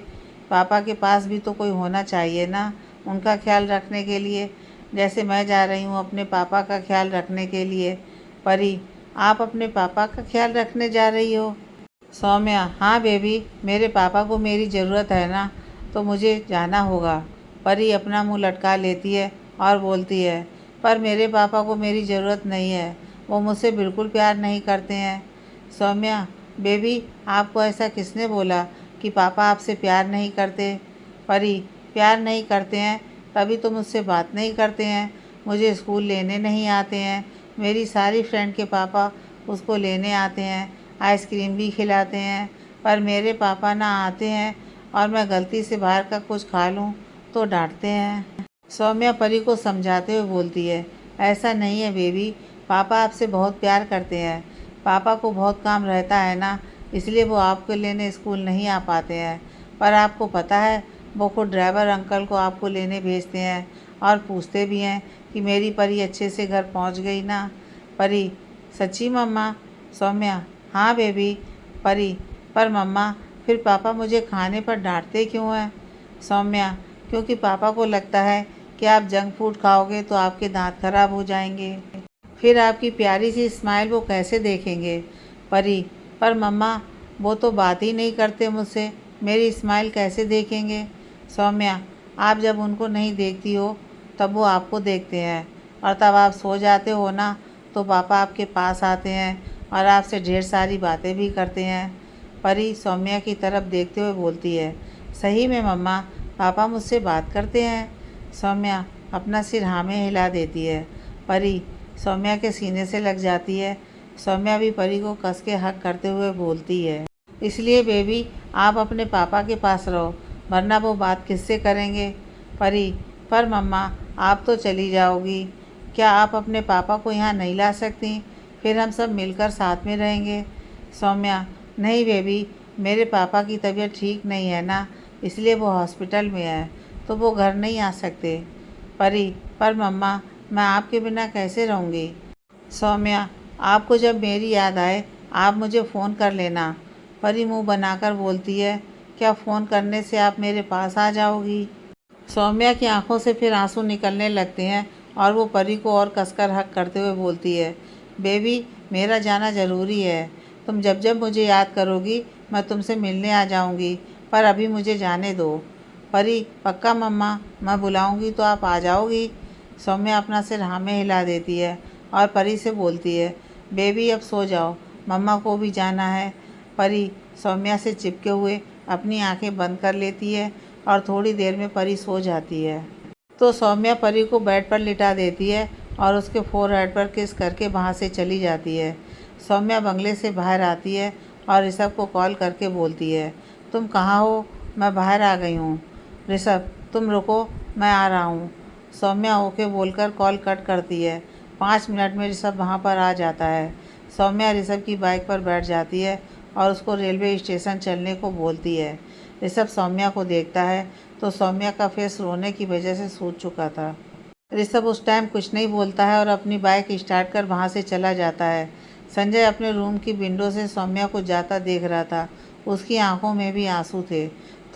पापा के पास भी तो कोई होना चाहिए ना, उनका ख्याल रखने के लिए, जैसे मैं जा रही हूँ अपने पापा का ख्याल रखने के लिए। परी, आप अपने पापा का ख्याल रखने जा रही हो? सौम्या, हाँ बेबी, मेरे पापा को मेरी ज़रूरत है ना, तो मुझे जाना होगा। परी अपना मुंह लटका लेती है और बोलती है, पर मेरे पापा को मेरी ज़रूरत नहीं है, वो मुझसे बिल्कुल प्यार नहीं करते हैं। सौम्या, बेबी आपको ऐसा किसने बोला कि पापा आपसे प्यार नहीं करते? परी, प्यार नहीं करते हैं तभी तो मुझसे बात नहीं करते हैं, मुझे स्कूल लेने नहीं आते हैं। मेरी सारी फ्रेंड के पापा उसको लेने आते हैं, आइसक्रीम भी खिलाते हैं, पर मेरे पापा ना आते हैं और मैं गलती से बाहर का कुछ खा लूँ तो डांटते हैं। सौम्या परी को समझाते हुए बोलती है, ऐसा नहीं है बेबी, पापा आपसे बहुत प्यार करते हैं। पापा को बहुत काम रहता है ना, इसलिए वो आपको लेने स्कूल नहीं आ पाते हैं। पर आपको पता है, वो खुद ड्राइवर अंकल को आपको लेने भेजते हैं और पूछते भी हैं कि मेरी परी अच्छे से घर पहुंच गई ना? परी, सच्ची मम्मा? सौम्या, हाँ बेबी। परी, पर मम्मा फिर पापा मुझे खाने पर डांटते क्यों हैं? सौम्या, क्योंकि पापा को लगता है कि आप जंक फूड खाओगे तो आपके दांत खराब हो जाएंगे, फिर आपकी प्यारी सी स्माइल वो कैसे देखेंगे? परी, पर मम्मा वो तो बात ही नहीं करते मुझसे, मेरी स्माइल कैसे देखेंगे? सौम्या, आप जब उनको नहीं देखती हो तब वो आपको देखते हैं, और तब आप सो जाते हो ना तो पापा आपके पास आते हैं और आपसे ढेर सारी बातें भी करते हैं। परी सौम्या की तरफ देखते हुए बोलती है, सही में मम्मा, पापा मुझसे बात करते हैं? सौम्या अपना सिर हाँ में हिला देती है। परी सौम्या के सीने से लग जाती है। सौम्या भी परी को कस के हक करते हुए बोलती है, इसलिए बेबी आप अपने पापा के पास रहो, वरना वो बात किससे करेंगे? परी, पर मम्मा आप तो चली जाओगी, क्या आप अपने पापा को यहाँ नहीं ला सकती? फिर हम सब मिलकर साथ में रहेंगे। सौम्या, नहीं बेबी, मेरे पापा की तबीयत ठीक नहीं है ना, इसलिए वो हॉस्पिटल में है, तो वो घर नहीं आ सकते। परी, पर मम्मा मैं आपके बिना कैसे रहूँगी? सौम्या, आपको जब मेरी याद आए आप मुझे फ़ोन कर लेना। परी मुंह बनाकर बोलती है, क्या फ़ोन करने से आप मेरे पास आ जाओगी? सौम्या की आंखों से फिर आंसू निकलने लगते हैं और वो परी को और कसकर हक करते हुए बोलती है, बेबी मेरा जाना ज़रूरी है, तुम जब जब मुझे याद करोगी मैं तुमसे मिलने आ जाऊंगी, पर अभी मुझे जाने दो। परी, पक्का मम्मा, मैं बुलाऊंगी तो आप आ जाओगी? सौम्या अपना सिर हाँ में हिला देती है और परी से बोलती है, बेबी अब सो जाओ, मम्मा को भी जाना है। परी सौम्या से चिपके हुए अपनी आंखें बंद कर लेती है और थोड़ी देर में परी सो जाती है। तो सौम्या परी को बेड पर लिटा देती है और उसके फोरहेड पर किस करके वहाँ से चली जाती है। सौम्या बंगले से बाहर आती है और ऋषभ को कॉल करके बोलती है, तुम कहाँ हो? मैं बाहर आ गई हूँ। ऋषभ, तुम रुको, मैं आ रहा हूँ। सौम्या ओके बोलकर कॉल कट करती है। 5 मिनट में ऋषभ वहाँ पर आ जाता है। सौम्या ऋषभ की बाइक पर बैठ जाती है और उसको रेलवे स्टेशन चलने को बोलती है। ऋषभ सौम्या को देखता है तो सौम्या का फेस रोने की वजह से सूज चुका था। ऋषभ उस टाइम कुछ नहीं बोलता है और अपनी बाइक स्टार्ट कर वहाँ से चला जाता है। संजय अपने रूम की विंडो से सौम्या को जाता देख रहा था, उसकी आंखों में भी आंसू थे।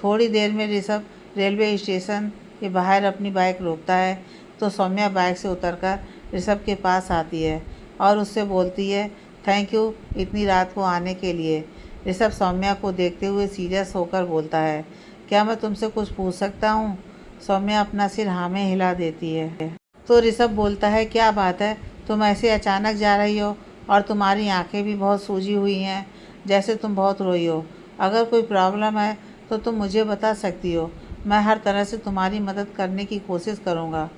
थोड़ी देर में ऋषभ रेलवे स्टेशन के बाहर अपनी बाइक रोकता है तो सौम्या बाइक से उतरकर ऋषभ के पास आती है और उससे बोलती है, थैंक यू इतनी रात को आने के लिए। ऋषभ सौम्या को देखते हुए सीरियस होकर बोलता है, क्या मैं तुमसे कुछ पूछ सकता हूँ? सौम्या अपना सिर हाँ में हिला देती है। तो ऋषभ बोलता है, क्या बात है, तुम ऐसे अचानक जा रही हो और तुम्हारी आंखें भी बहुत सूजी हुई हैं, जैसे तुम बहुत रोई हो। अगर कोई प्रॉब्लम है तो तुम मुझे बता सकती हो, मैं हर तरह से तुम्हारी मदद करने की कोशिश करूँगा।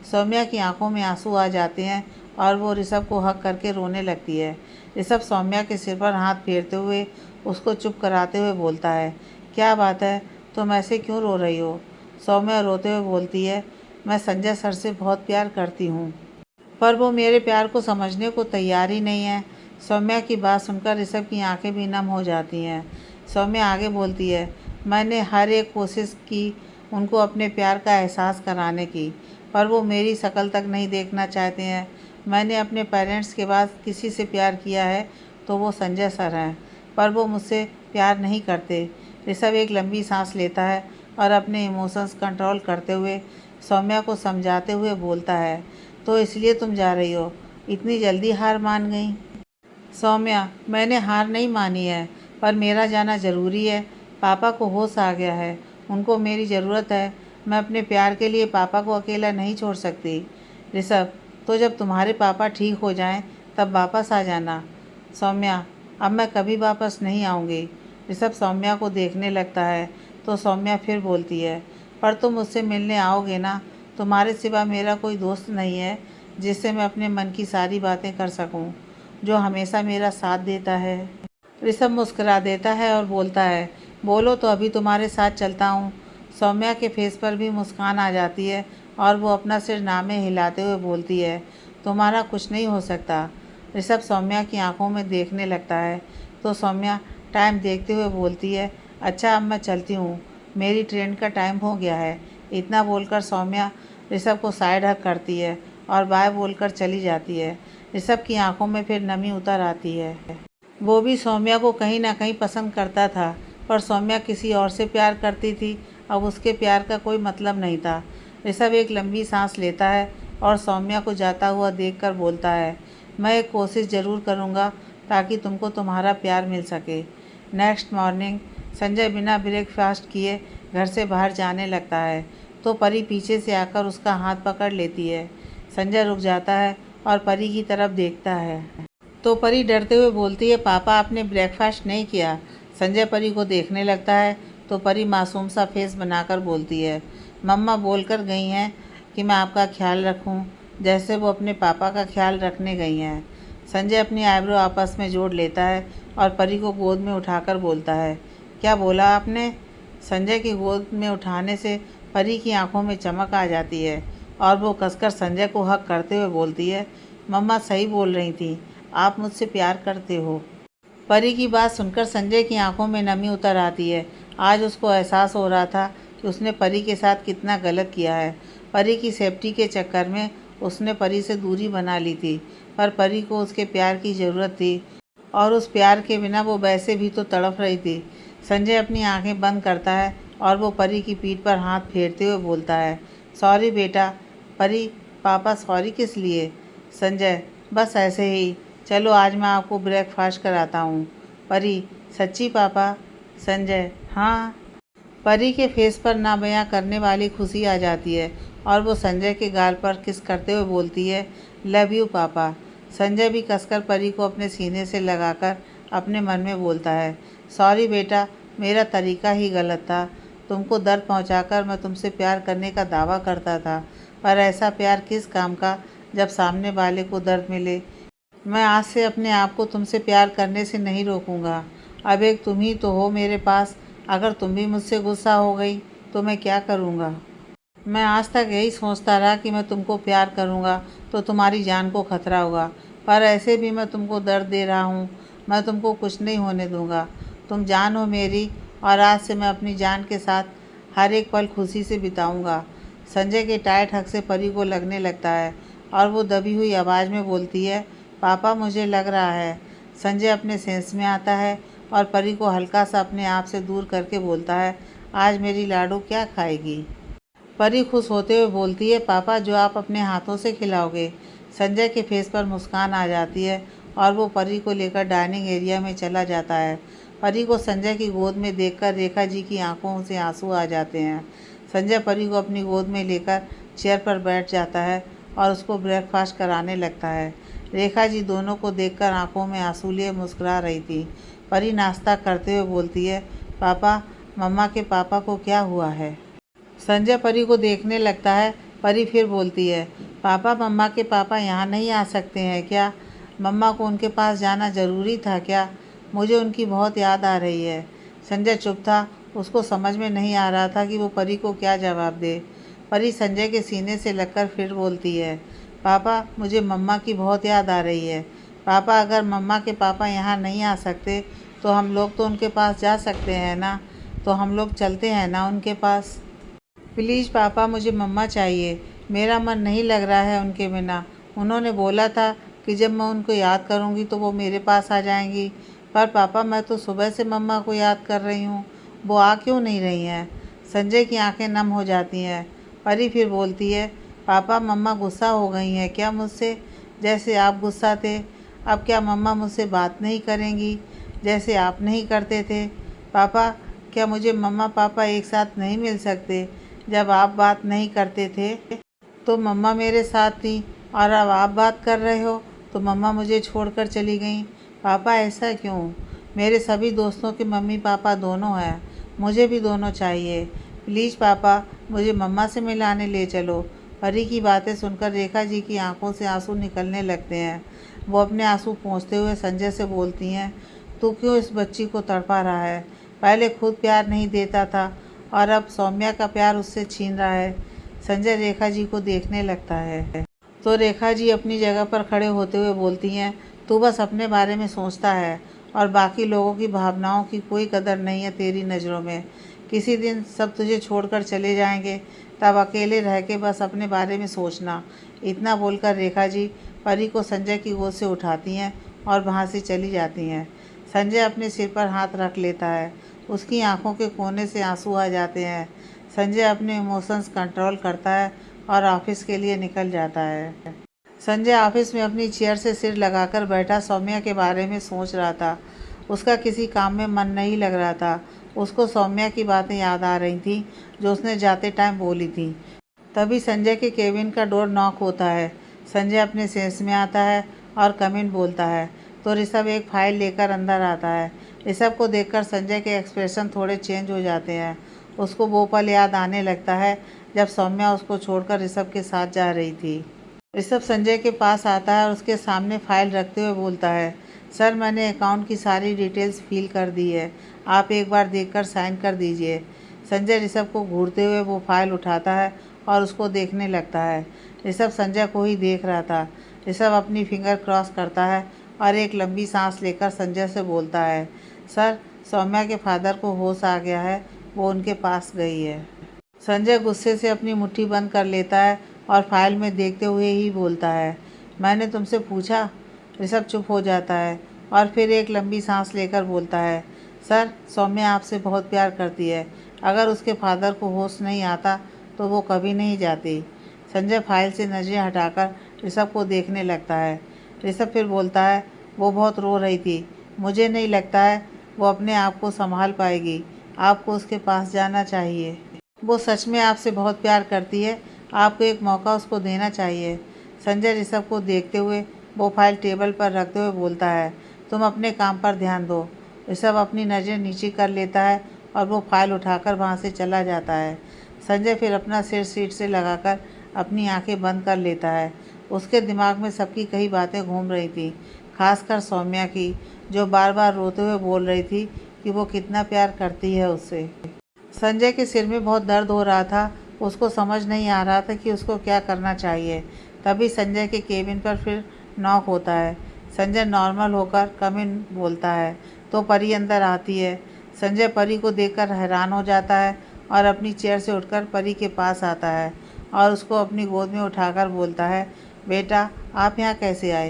सौम्या की आंखों में आंसू आ जाते हैं और वो ऋषभ को हक करके रोने लगती है। ऋषभ सौम्या के सिर पर हाथ फेरते हुए उसको चुप कराते हुए बोलता है, क्या बात है, तुम ऐसे क्यों रो रही हो? सौम्या रोते हुए बोलती है, मैं संजय सर से बहुत प्यार करती हूँ। पर वो मेरे प्यार को समझने को तैयार ही नहीं है। सौम्या की बात सुनकर ऋषभ की आंखें भी नम हो जाती हैं। सौम्या आगे बोलती है, मैंने हर एक कोशिश की उनको अपने प्यार का एहसास कराने की, पर वो मेरी शक्ल तक नहीं देखना चाहते हैं। मैंने अपने पेरेंट्स के बाद किसी से प्यार किया है तो वो संजय सर हैं, पर वो मुझसे प्यार नहीं करते। ऋषभ एक लंबी सांस लेता है और अपने इमोशंस कंट्रोल करते हुए सौम्या को समझाते हुए बोलता है, तो इसलिए तुम जा रही हो? इतनी जल्दी हार मान गई? सौम्या, मैंने हार नहीं मानी है, पर मेरा जाना ज़रूरी है। पापा को होश आ गया है, उनको मेरी ज़रूरत है। मैं अपने प्यार के लिए पापा को अकेला नहीं छोड़ सकती। ऋषभ, तो जब तुम्हारे पापा ठीक हो जाएं तब वापस आ जाना। सौम्या, अब मैं कभी वापस नहीं आऊँगी। ऋषभ सौम्या को देखने लगता है तो सौम्या फिर बोलती है, पर तुम मुझसे मिलने आओगे ना? तुम्हारे सिवा मेरा कोई दोस्त नहीं है जिससे मैं अपने मन की सारी बातें कर सकूं, जो हमेशा मेरा साथ देता है। ऋषभ मुस्कुरा देता है और बोलता है, बोलो तो अभी तुम्हारे साथ चलता हूँ। सौम्या के फेस पर भी मुस्कान आ जाती है और वो अपना सिर नामे हिलाते हुए बोलती है, तुम्हारा कुछ नहीं हो सकता। ऋषभ सौम्या की आंखों में देखने लगता है तो सौम्या टाइम देखते हुए बोलती है, अच्छा अब मैं चलती हूँ, मेरी ट्रेन का टाइम हो गया है। इतना बोलकर सौम्या ऋषभ को साइड हग करती है और बाय बोलकर चली जाती है। ऋषभ की आंखों में फिर नमी उतर आती है। वो भी सौम्या को कहीं ना कहीं पसंद करता था, पर सौम्या किसी और से प्यार करती थी। अब उसके प्यार का कोई मतलब नहीं था। ऋषभ एक लंबी सांस लेता है और सौम्या को जाता हुआ देखकर बोलता है, मैं एक कोशिश ज़रूर करूँगा ताकि तुमको तुम्हारा प्यार मिल सके। नेक्स्ट मॉर्निंग संजय बिना ब्रेकफास्ट किए घर से बाहर जाने लगता है तो परी पीछे से आकर उसका हाथ पकड़ लेती है। संजय रुक जाता है और परी की तरफ देखता है तो परी डरते हुए बोलती है, पापा आपने ब्रेकफास्ट नहीं किया। संजय परी को देखने लगता है तो परी मासूम सा फेस बनाकर बोलती है, मम्मा बोलकर गई हैं कि मैं आपका ख्याल रखूं, जैसे वो अपने पापा का ख्याल रखने गई हैं। संजय अपनी आईब्रो आपस में जोड़ लेता है और परी को गोद में उठाकर बोलता है, क्या बोला आपने? संजय की गोद में उठाने से परी की आंखों में चमक आ जाती है और वो कसकर संजय को हक करते हुए बोलती है, मम्मा सही बोल रही थी, आप मुझसे प्यार करते हो। परी की बात सुनकर संजय की आंखों में नमी उतर आती है। आज उसको एहसास हो रहा था कि उसने परी के साथ कितना गलत किया है। परी की सेफ्टी के चक्कर में उसने परी से दूरी बना ली थी, पर परी को उसके प्यार की ज़रूरत थी और उस प्यार के बिना वो वैसे भी तो तड़प रही थी। संजय अपनी आंखें बंद करता है और वो परी की पीठ पर हाथ फेरते हुए बोलता है, सॉरी बेटा। परी, पापा सॉरी किस लिए? संजय, बस ऐसे ही। चलो आज मैं आपको ब्रेकफास्ट कराता हूँ। परी, सच्ची पापा? संजय, हाँ। परी के फेस पर ना बयां करने वाली खुशी आ जाती है और वो संजय के गाल पर किस करते हुए बोलती है, लव यू पापा। संजय भी कसकर परी को अपने सीने से लगाकर अपने मन में बोलता है, सॉरी बेटा, मेरा तरीका ही गलत था। तुमको दर्द पहुंचाकर मैं तुमसे प्यार करने का दावा करता था, पर ऐसा प्यार किस काम का जब सामने वाले को दर्द मिले। मैं आज से अपने आप को तुमसे प्यार करने से नहीं रोकूंगा। अब एक तुम ही तो हो मेरे पास। अगर तुम भी मुझसे गुस्सा हो गई तो मैं क्या करूँगा? मैं आज तक यही सोचता रहा कि मैं तुमको प्यार करूँगा तो तुम्हारी जान को खतरा होगा, पर ऐसे भी मैं तुमको दर्द दे रहा हूँ। मैं तुमको कुछ नहीं होने दूँगा। तुम जान हो मेरी, और आज से मैं अपनी जान के साथ हर एक पल खुशी से बिताऊँगा। संजय के टाइट हक से परी को लगने लगता है और वो दबी हुई आवाज़ में बोलती है, पापा मुझे लग रहा है। संजय अपने सेंस में आता है और परी को हल्का सा अपने आप से दूर करके बोलता है, आज मेरी लाडू क्या खाएगी? परी खुश होते हुए बोलती है, पापा जो आप अपने हाथों से खिलाओगे। संजय के फेस पर मुस्कान आ जाती है और वो परी को लेकर डाइनिंग एरिया में चला जाता है। परी को संजय की गोद में देखकर रेखा जी की आंखों से आंसू आ जाते हैं। संजय परी को अपनी गोद में लेकर चेयर पर बैठ जाता है और उसको ब्रेकफास्ट कराने लगता है। रेखा जी दोनों को देखकर आंखों में आंसू लिए मुस्कुरा रही थी। परी नाश्ता करते हुए बोलती है, पापा, मम्मा के पापा को क्या हुआ है? संजय परी को देखने लगता है। परी फिर बोलती है, पापा, मम्मा के पापा यहाँ नहीं आ सकते हैं क्या? मम्मा को उनके पास जाना ज़रूरी था क्या? मुझे उनकी बहुत याद आ रही है। संजय चुप था। उसको समझ में नहीं आ रहा था कि वो परी को क्या जवाब दे। परी संजय के सीने से लगकर फिर बोलती है, पापा, मुझे मम्मा की बहुत याद आ रही है। पापा, अगर मम्मा के पापा यहाँ नहीं आ सकते तो हम लोग तो उनके पास जा सकते हैं ना, तो हम लोग चलते हैं ना उनके पास। प्लीज़ पापा, मुझे मम्मा चाहिए। मेरा मन नहीं लग रहा है उनके बिना। उन्होंने बोला था कि जब मैं उनको याद करूँगी तो वो मेरे पास आ जाएंगी। पर पापा, मैं तो सुबह से मम्मा को याद कर रही हूँ, वो आ क्यों नहीं रही हैं? संजय की आंखें नम हो जाती हैं। परी फिर बोलती है, पापा, मम्मा गुस्सा हो गई हैं क्या मुझसे, जैसे आप गुस्सा थे? अब क्या मम्मा मुझसे बात नहीं करेंगी जैसे आप नहीं करते थे? पापा, क्या मुझे मम्मा पापा एक साथ नहीं मिल सकते? जब आप बात नहीं करते थे तो मम्मा मेरे साथ थी, और अब आप बात कर रहे हो तो मम्मा मुझे छोड़कर चली गई। पापा, ऐसा क्यों? मेरे सभी दोस्तों के मम्मी पापा दोनों हैं, मुझे भी दोनों चाहिए। प्लीज़ पापा, मुझे मम्मा से मिलाने ले चलो। परी की बातें सुनकर रेखा जी की आंखों से आंसू निकलने लगते हैं। वो अपने आंसू पोंछते हुए संजय से बोलती हैं, तू क्यों इस बच्ची को तड़पा रहा है? पहले खुद प्यार नहीं देता था और अब सौम्या का प्यार उससे छीन रहा है। संजय रेखा जी को देखने लगता है तो रेखा जी अपनी जगह पर खड़े होते हुए बोलती हैं, तू बस अपने बारे में सोचता है और बाकी लोगों की भावनाओं की कोई कदर नहीं है तेरी नज़रों में। किसी दिन सब तुझे छोड़कर चले जाएंगे, तब अकेले रह के बस अपने बारे में सोचना। इतना बोलकर रेखा जी परी को संजय की गोद से उठाती हैं और वहाँ से चली जाती हैं। संजय अपने सिर पर हाथ रख लेता है। उसकी आंखों के कोने से आंसू आ जाते हैं। संजय अपने इमोशंस कंट्रोल करता है और ऑफिस के लिए निकल जाता है। संजय ऑफिस में अपनी चेयर से सिर लगाकर बैठा सौम्या के बारे में सोच रहा था। उसका किसी काम में मन नहीं लग रहा था। उसको सौम्या की बातें याद आ रही थी जो उसने जाते टाइम बोली थी। तभी संजय के केबिन का डोर नॉक होता है। संजय अपने सेंस में आता है और कम इन बोलता है तो ऋषभ एक फाइल लेकर अंदर आता है। ऋषभ को देखकर संजय के एक्सप्रेशन थोड़े चेंज हो जाते हैं। उसको वो पल याद आने लगता है जब सौम्या उसको छोड़कर ऋषभ के साथ जा रही थी। ऋषभ संजय के पास आता है और उसके सामने फाइल रखते हुए बोलता है, सर, मैंने अकाउंट की सारी डिटेल्स फिल कर दी है, आप एक बार देखकर साइन कर दीजिए। संजय ऋषभ को घूरते हुए वो फाइल उठाता है और उसको देखने लगता है। ऋषभ संजय को ही देख रहा था। ऋषभ अपनी फिंगर क्रॉस करता है और एक लंबी सांस लेकर संजय से बोलता है, सर, सौम्या के फादर को होश आ गया है, वो उनके पास गई है। संजय गुस्से से अपनी मुट्ठी बंद कर लेता है और फाइल में देखते हुए ही बोलता है, मैंने तुमसे पूछा? ऋषभ चुप हो जाता है और फिर एक लंबी सांस लेकर बोलता है, सर, सौम्या आपसे बहुत प्यार करती है। अगर उसके फादर को होश नहीं आता तो वो कभी नहीं जाती। संजय फाइल से नजरें हटाकर ऋषभ को देखने लगता है। ऋषभ फिर बोलता है, वो बहुत रो रही थी। मुझे नहीं लगता है वो अपने आप को संभाल पाएगी। आपको उसके पास जाना चाहिए। वो सच में आपसे बहुत प्यार करती है। आपको एक मौका उसको देना चाहिए। संजय ऋषभ को देखते हुए वो फाइल टेबल पर रखते हुए बोलता है, तुम अपने काम पर ध्यान दो। ऋषभ अपनी नज़र नीचे कर लेता है और वो फाइल उठाकर वहाँ से चला जाता है। संजय फिर अपना सिर सीट से लगाकर अपनी आंखें बंद कर लेता है। उसके दिमाग में सबकी कई बातें घूम रही थी, खासकर सौम्या की, जो बार बार रोते हुए बोल रही थी कि वो कितना प्यार करती है उससे। संजय के सिर में बहुत दर्द हो रहा था। उसको समझ नहीं आ रहा था कि उसको क्या करना चाहिए। तभी संजय के केबिन पर फिर नॉक होता है। संजय नॉर्मल होकर कम इन बोलता है तो परी अंदर आती है। संजय परी को देखकर हैरान हो जाता है और अपनी चेयर से उठकर परी के पास आता है और उसको अपनी गोद में उठाकर बोलता है, बेटा, आप यहाँ कैसे आए?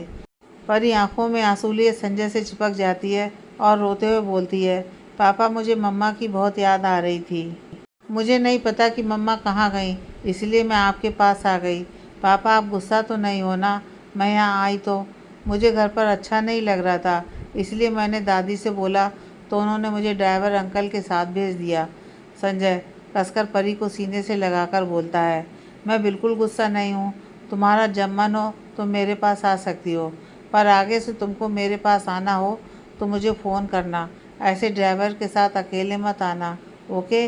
परी आंखों में आंसू लिए संजय से चिपक जाती है और रोते हुए बोलती है, पापा, मुझे मम्मा की बहुत याद आ रही थी। मुझे नहीं पता कि मम्मा कहाँ गई, इसलिए मैं आपके पास आ गई। पापा, आप गुस्सा तो नहीं हो ना? मैं यहाँ आई तो मुझे घर पर अच्छा नहीं लग रहा था, इसलिए मैंने दादी से बोला तो उन्होंने मुझे ड्राइवर अंकल के साथ भेज दिया। संजय कसकर परी को सीने से लगाकर बोलता है, मैं बिल्कुल गुस्सा नहीं हूँ। तुम्हारा जब मन हो तो मेरे पास आ सकती हो, पर आगे से तुमको मेरे पास आना हो तो मुझे फ़ोन करना। ऐसे ड्राइवर के साथ अकेले मत आना, ओके?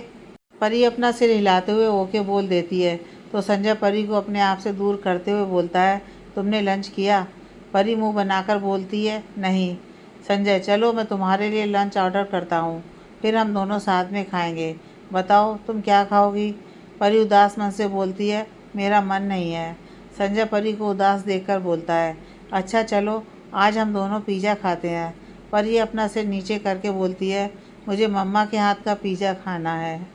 परी अपना सिर हिलाते हुए ओके बोल देती है तो संजय परी को अपने आप से दूर करते हुए बोलता है, तुमने लंच किया? परी मुंह बनाकर बोलती है, नहीं। संजय, चलो मैं तुम्हारे लिए लंच ऑर्डर करता हूँ, फिर हम दोनों साथ में खाएंगे। बताओ तुम क्या खाओगी? परी उदास मन से बोलती है, मेरा मन नहीं है। संजय परी को उदास देखकर बोलता है, अच्छा चलो आज हम दोनों पिज़्ज़ा खाते हैं। परी अपना सिर नीचे करके बोलती है, मुझे मम्मा के हाथ का पिज़्ज़ा खाना है।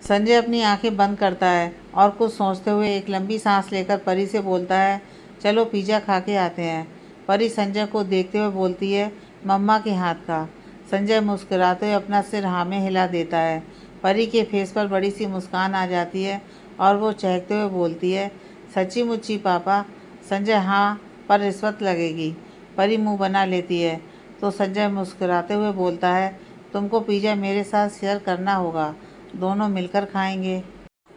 संजय अपनी आंखें बंद करता है और कुछ सोचते हुए एक लंबी सांस लेकर परी से बोलता है, चलो पिज़्ज़ा खा के आते हैं। परी संजय को देखते हुए बोलती है, मम्मा के हाथ का। संजय मुस्कुराते हुए अपना सिर हाँ में हिला देता है। परी के फेस पर बड़ी सी मुस्कान आ जाती है और वो चहकते हुए बोलती है, सच्ची मुच्ची पापा। संजय, हाँ पर रिश्वत लगेगी। परी मुंह बना लेती है तो संजय मुस्कुराते हुए बोलता है, तुमको पिज़्ज़ा मेरे साथ शेयर करना होगा, दोनों मिलकर खाएंगे।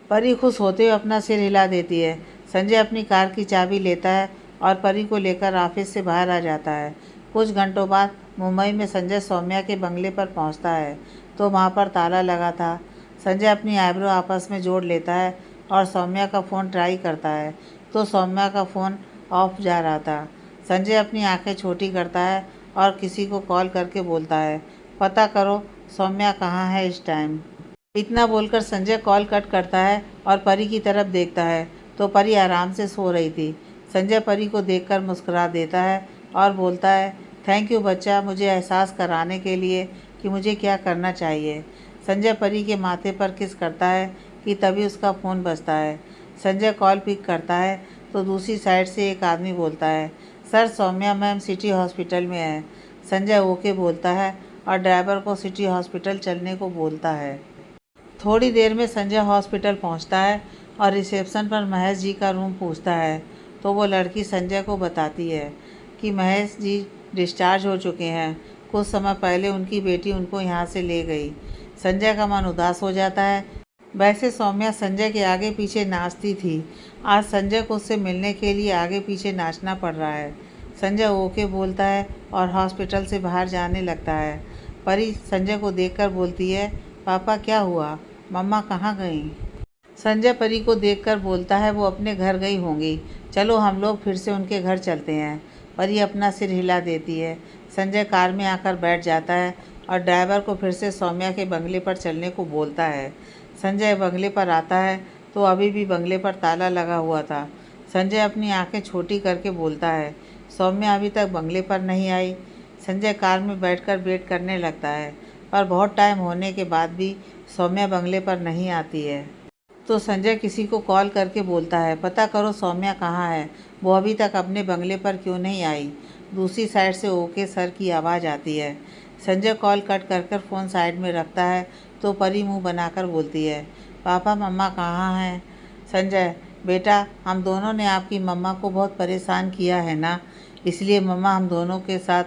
परी खुश होते हुए अपना सिर हिला देती है। संजय अपनी कार की चाबी लेता है और परी को लेकर ऑफिस से बाहर आ जाता है। कुछ घंटों बाद मुंबई में संजय सौम्या के बंगले पर पहुंचता है तो वहां पर ताला लगा था। संजय अपनी आईब्रो आपस में जोड़ लेता है और सौम्या का फ़ोन ट्राई करता है तो सौम्या का फ़ोन ऑफ जा रहा था। संजय अपनी आंखें छोटी करता है और किसी को कॉल करके बोलता है, पता करो सौम्या कहाँ है इस टाइम। इतना बोलकर संजय कॉल कट करता है और परी की तरफ देखता है तो परी आराम से सो रही थी। संजय परी को देखकर मुस्कुरा देता है और बोलता है, थैंक यू बच्चा, मुझे एहसास कराने के लिए कि मुझे क्या करना चाहिए। संजय परी के माथे पर किस करता है कि तभी उसका फ़ोन बजता है। संजय कॉल पिक करता है तो दूसरी साइड से एक आदमी बोलता है, sir Saumya ma'am city hospital में है। संजय ओके बोलता है और ड्राइवर को सिटी हॉस्पिटल चलने को बोलता है। थोड़ी देर में संजय हॉस्पिटल पहुंचता है और रिसेप्शन पर महेश जी का रूम पूछता है तो वो लड़की संजय को बताती है कि महेश जी डिस्चार्ज हो चुके हैं। कुछ समय पहले उनकी बेटी उनको यहाँ से ले गई। संजय का मन उदास हो जाता है। वैसे सौम्या संजय के आगे पीछे नाचती थी, आज संजय को उससे मिलने के लिए आगे पीछे नाचना पड़ रहा है। संजय ओके बोलता है और हॉस्पिटल से बाहर जाने लगता है। परी संजय को देखकर बोलती है, पापा क्या हुआ, मम्मा कहाँ गई। संजय परी को देखकर बोलता है, वो अपने घर गई होंगी, चलो हम लोग फिर से उनके घर चलते हैं। परी अपना सिर हिला देती है। संजय कार में आकर बैठ जाता है और ड्राइवर को फिर से सौम्या के बंगले पर चलने को बोलता है। संजय बंगले पर आता है तो अभी भी बंगले पर ताला लगा हुआ था। संजय अपनी आंखें छोटी करके बोलता है, सौम्या अभी तक बंगले पर नहीं आई। संजय कार में बैठकर वेट करने लगता है पर बहुत टाइम होने के बाद भी सौम्या बंगले पर नहीं आती है। तो संजय किसी को कॉल करके बोलता है, पता करो सौम्या कहाँ है, वो अभी तक अपने बंगले पर क्यों नहीं आई। दूसरी साइड से ओके सर की आवाज़ आती है। संजय कॉल कट कर कर फ़ोन साइड में रखता है तो परी मुंह बनाकर बोलती है, पापा मम्मा कहाँ हैं। संजय, बेटा हम दोनों ने आपकी मम्मा को बहुत परेशान किया है ना, इसलिए मम्मा हम दोनों के साथ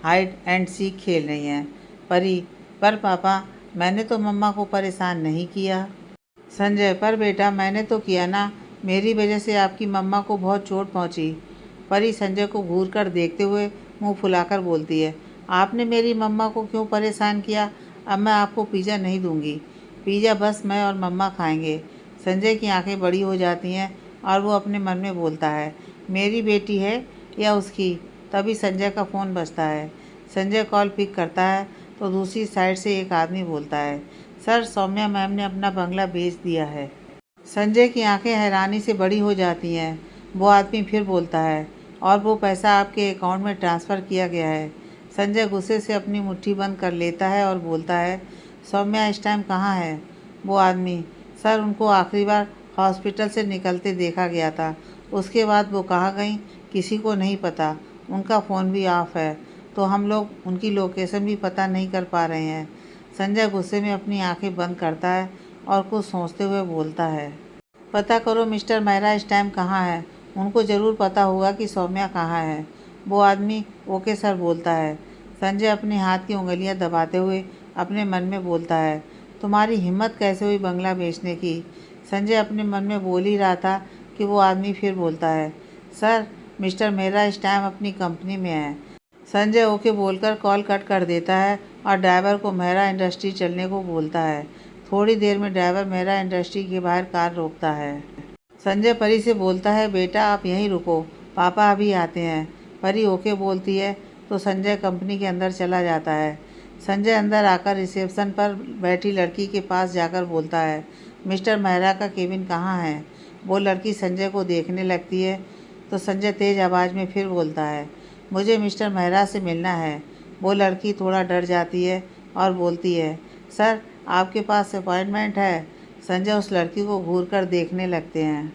हाइड एंड सीक खेल रही हैं। परी, पर पापा मैंने तो मम्मा को परेशान नहीं किया। संजय, पर बेटा मैंने तो किया ना, मेरी वजह से आपकी मम्मा को बहुत चोट पहुंची। परी संजय को घूर कर देखते हुए मुंह फुलाकर बोलती है, आपने मेरी मम्मा को क्यों परेशान किया। अब मैं आपको पिज़्ज़ा नहीं दूंगी, पिज़्ज़ा बस मैं और मम्मा खाएंगे। संजय की आंखें बड़ी हो जाती हैं और वो अपने मन में बोलता है, मेरी बेटी है या उसकी। तभी संजय का फ़ोन बजता है। संजय कॉल पिक करता है तो दूसरी साइड से एक आदमी बोलता है, सर सौम्या मैम ने अपना बंगला बेच दिया है। संजय की आंखें हैरानी से बड़ी हो जाती हैं। वो आदमी फिर बोलता है, और वो पैसा आपके अकाउंट में ट्रांसफ़र किया गया है। संजय गुस्से से अपनी मुट्ठी बंद कर लेता है और बोलता है, सौम्या इस टाइम कहाँ है। वो आदमी, सर उनको आखिरी बार हॉस्पिटल से निकलते देखा गया था, उसके बाद वो कहाँ गई किसी को नहीं पता, उनका फ़ोन भी ऑफ है, तो हम लोग उनकी लोकेशन भी पता नहीं कर पा रहे हैं। संजय गुस्से में अपनी आंखें बंद करता है और कुछ सोचते हुए बोलता है, पता करो मिस्टर मेहरा इस टाइम कहाँ है, उनको ज़रूर पता होगा कि सौम्या कहाँ है। वो आदमी ओके सर बोलता है। संजय अपने हाथ की उंगलियां दबाते हुए अपने मन में बोलता है, तुम्हारी हिम्मत कैसे हुई बंगला बेचने की। संजय अपने मन में बोल ही रहा था कि वो आदमी फिर बोलता है, सर मिस्टर मेहरा इस टाइम अपनी कंपनी में है। संजय ओके बोलकर कॉल कट कर देता है और ड्राइवर को मेहरा इंडस्ट्री चलने को बोलता है। थोड़ी देर में ड्राइवर मेहरा इंडस्ट्री के बाहर कार रोकता है। संजय परी से बोलता है, बेटा आप यहीं रुको, पापा अभी आते हैं। परी ओके बोलती है तो संजय कंपनी के अंदर चला जाता है। संजय अंदर आकर रिसेप्शन पर बैठी लड़की के पास जाकर बोलता है, मिस्टर मेहरा का केबिन कहाँ है। वो लड़की संजय को देखने लगती है तो संजय तेज़ आवाज़ में फिर बोलता है, मुझे मिस्टर मेहरा से मिलना है। वो लड़की थोड़ा डर जाती है और बोलती है, सर आपके पास अपॉइंटमेंट है। संजय उस लड़की को घूर कर देखने लगते हैं।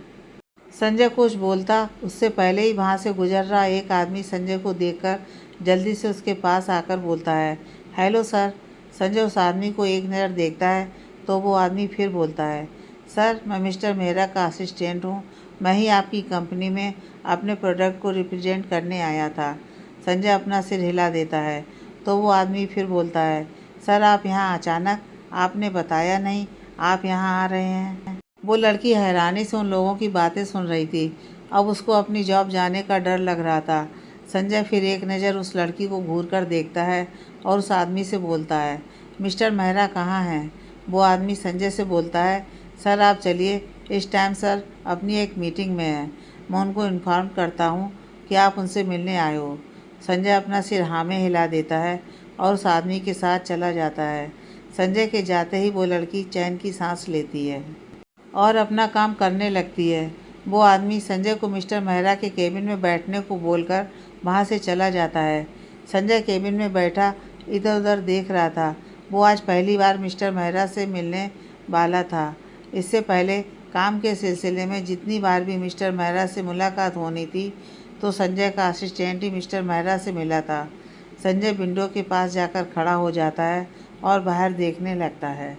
संजय कुछ बोलता उससे पहले ही वहाँ से गुजर रहा एक आदमी संजय को देखकर जल्दी से उसके पास आकर बोलता है, हेलो सर। संजय उस आदमी को एक नज़र देखता है तो वो आदमी फिर बोलता है, सर मैं मिस्टर मेहरा का असिस्टेंट हूँ। मैं ही आपकी कंपनी में अपने प्रोडक्ट को रिप्रेजेंट करने आया था। संजय अपना सिर हिला देता है तो वो आदमी फिर बोलता है, सर आप यहाँ अचानक, आपने बताया नहीं आप यहाँ आ रहे हैं। वो लड़की हैरानी से उन लोगों की बातें सुन रही थी। अब उसको अपनी जॉब जाने का डर लग रहा था। संजय फिर एक नज़र उस लड़की को घूर कर देखता है और उस आदमी से बोलता है, मिस्टर मेहरा कहाँ हैं? वो आदमी संजय से बोलता है, सर आप चलिए, इस टाइम सर अपनी एक मीटिंग में है। मैं उनको इन्फॉर्म करता हूँ कि आप उनसे मिलने आए हो। संजय अपना सिर हाँ में हिला देता है और उस आदमी के साथ चला जाता है। संजय के जाते ही वो लड़की चैन की सांस लेती है और अपना काम करने लगती है। वो आदमी संजय को मिस्टर मेहरा के केबिन में बैठने को बोलकर वहाँ से चला जाता है। संजय केबिन में बैठा इधर उधर देख रहा था। वो आज पहली बार मिस्टर मेहरा से मिलने वाला था। इससे पहले काम के सिलसिले में जितनी बार भी मिस्टर मेहरा से मुलाकात होनी थी तो संजय का असिस्टेंट ही मिस्टर मेहरा से मिला था। संजय विंडो के पास जाकर खड़ा हो जाता है और बाहर देखने लगता है।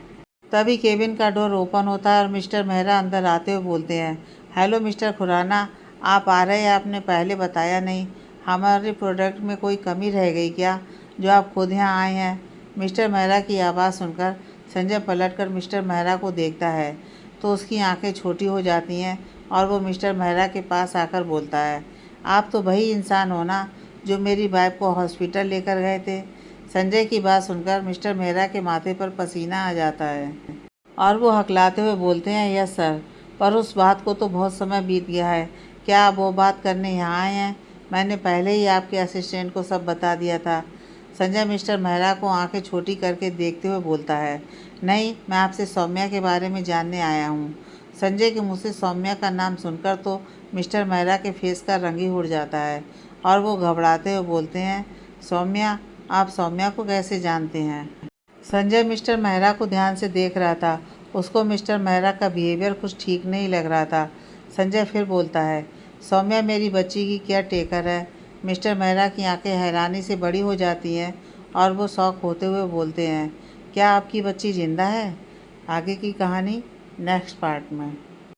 तभी केबिन का डोर ओपन होता है और मिस्टर मेहरा अंदर आते हुए बोलते हैं, हेलो मिस्टर खुराना, आप आ रहे हैं, आपने पहले बताया नहीं। हमारे प्रोडक्ट में कोई कमी रह गई क्या जो आप खुद यहाँ आए हैं? मिस्टर मेहरा की आवाज़ सुनकर संजय पलटकर मिस्टर मेहरा को देखता है तो उसकी आंखें छोटी हो जाती हैं और वो मिस्टर मेहरा के पास आकर बोलता है, आप तो वही इंसान हो ना जो मेरी वाइफ को हॉस्पिटल लेकर गए थे। संजय की बात सुनकर मिस्टर मेहरा के माथे पर पसीना आ जाता है और वो हकलाते हुए बोलते हैं, यस सर, पर उस बात को तो बहुत समय बीत गया है। क्या आप वो बात करने यहाँ आए हैं? मैंने पहले ही आपके असिस्टेंट को सब बता दिया था। संजय मिस्टर मेहरा को आंखें छोटी करके देखते हुए बोलता है, नहीं, मैं आपसे सौम्या के बारे में जानने आया हूँ। संजय के मुँह से सौम्या का नाम सुनकर तो मिस्टर मेहरा के फेस का रंग ही उड़ जाता है और वो घबराते हुए बोलते हैं, सौम्या, आप सौम्या को कैसे जानते हैं? संजय मिस्टर मेहरा को ध्यान से देख रहा था। उसको मिस्टर मेहरा का बिहेवियर कुछ ठीक नहीं लग रहा था। संजय फिर बोलता है, सौम्या मेरी बच्ची की केयर टेकर है। मिस्टर मेहरा की आंखें हैरानी से बड़ी हो जाती हैं और वो शौक होते हुए बोलते हैं, क्या आपकी बच्ची ज़िंदा है? आगे की कहानी नेक्स्ट पार्ट में।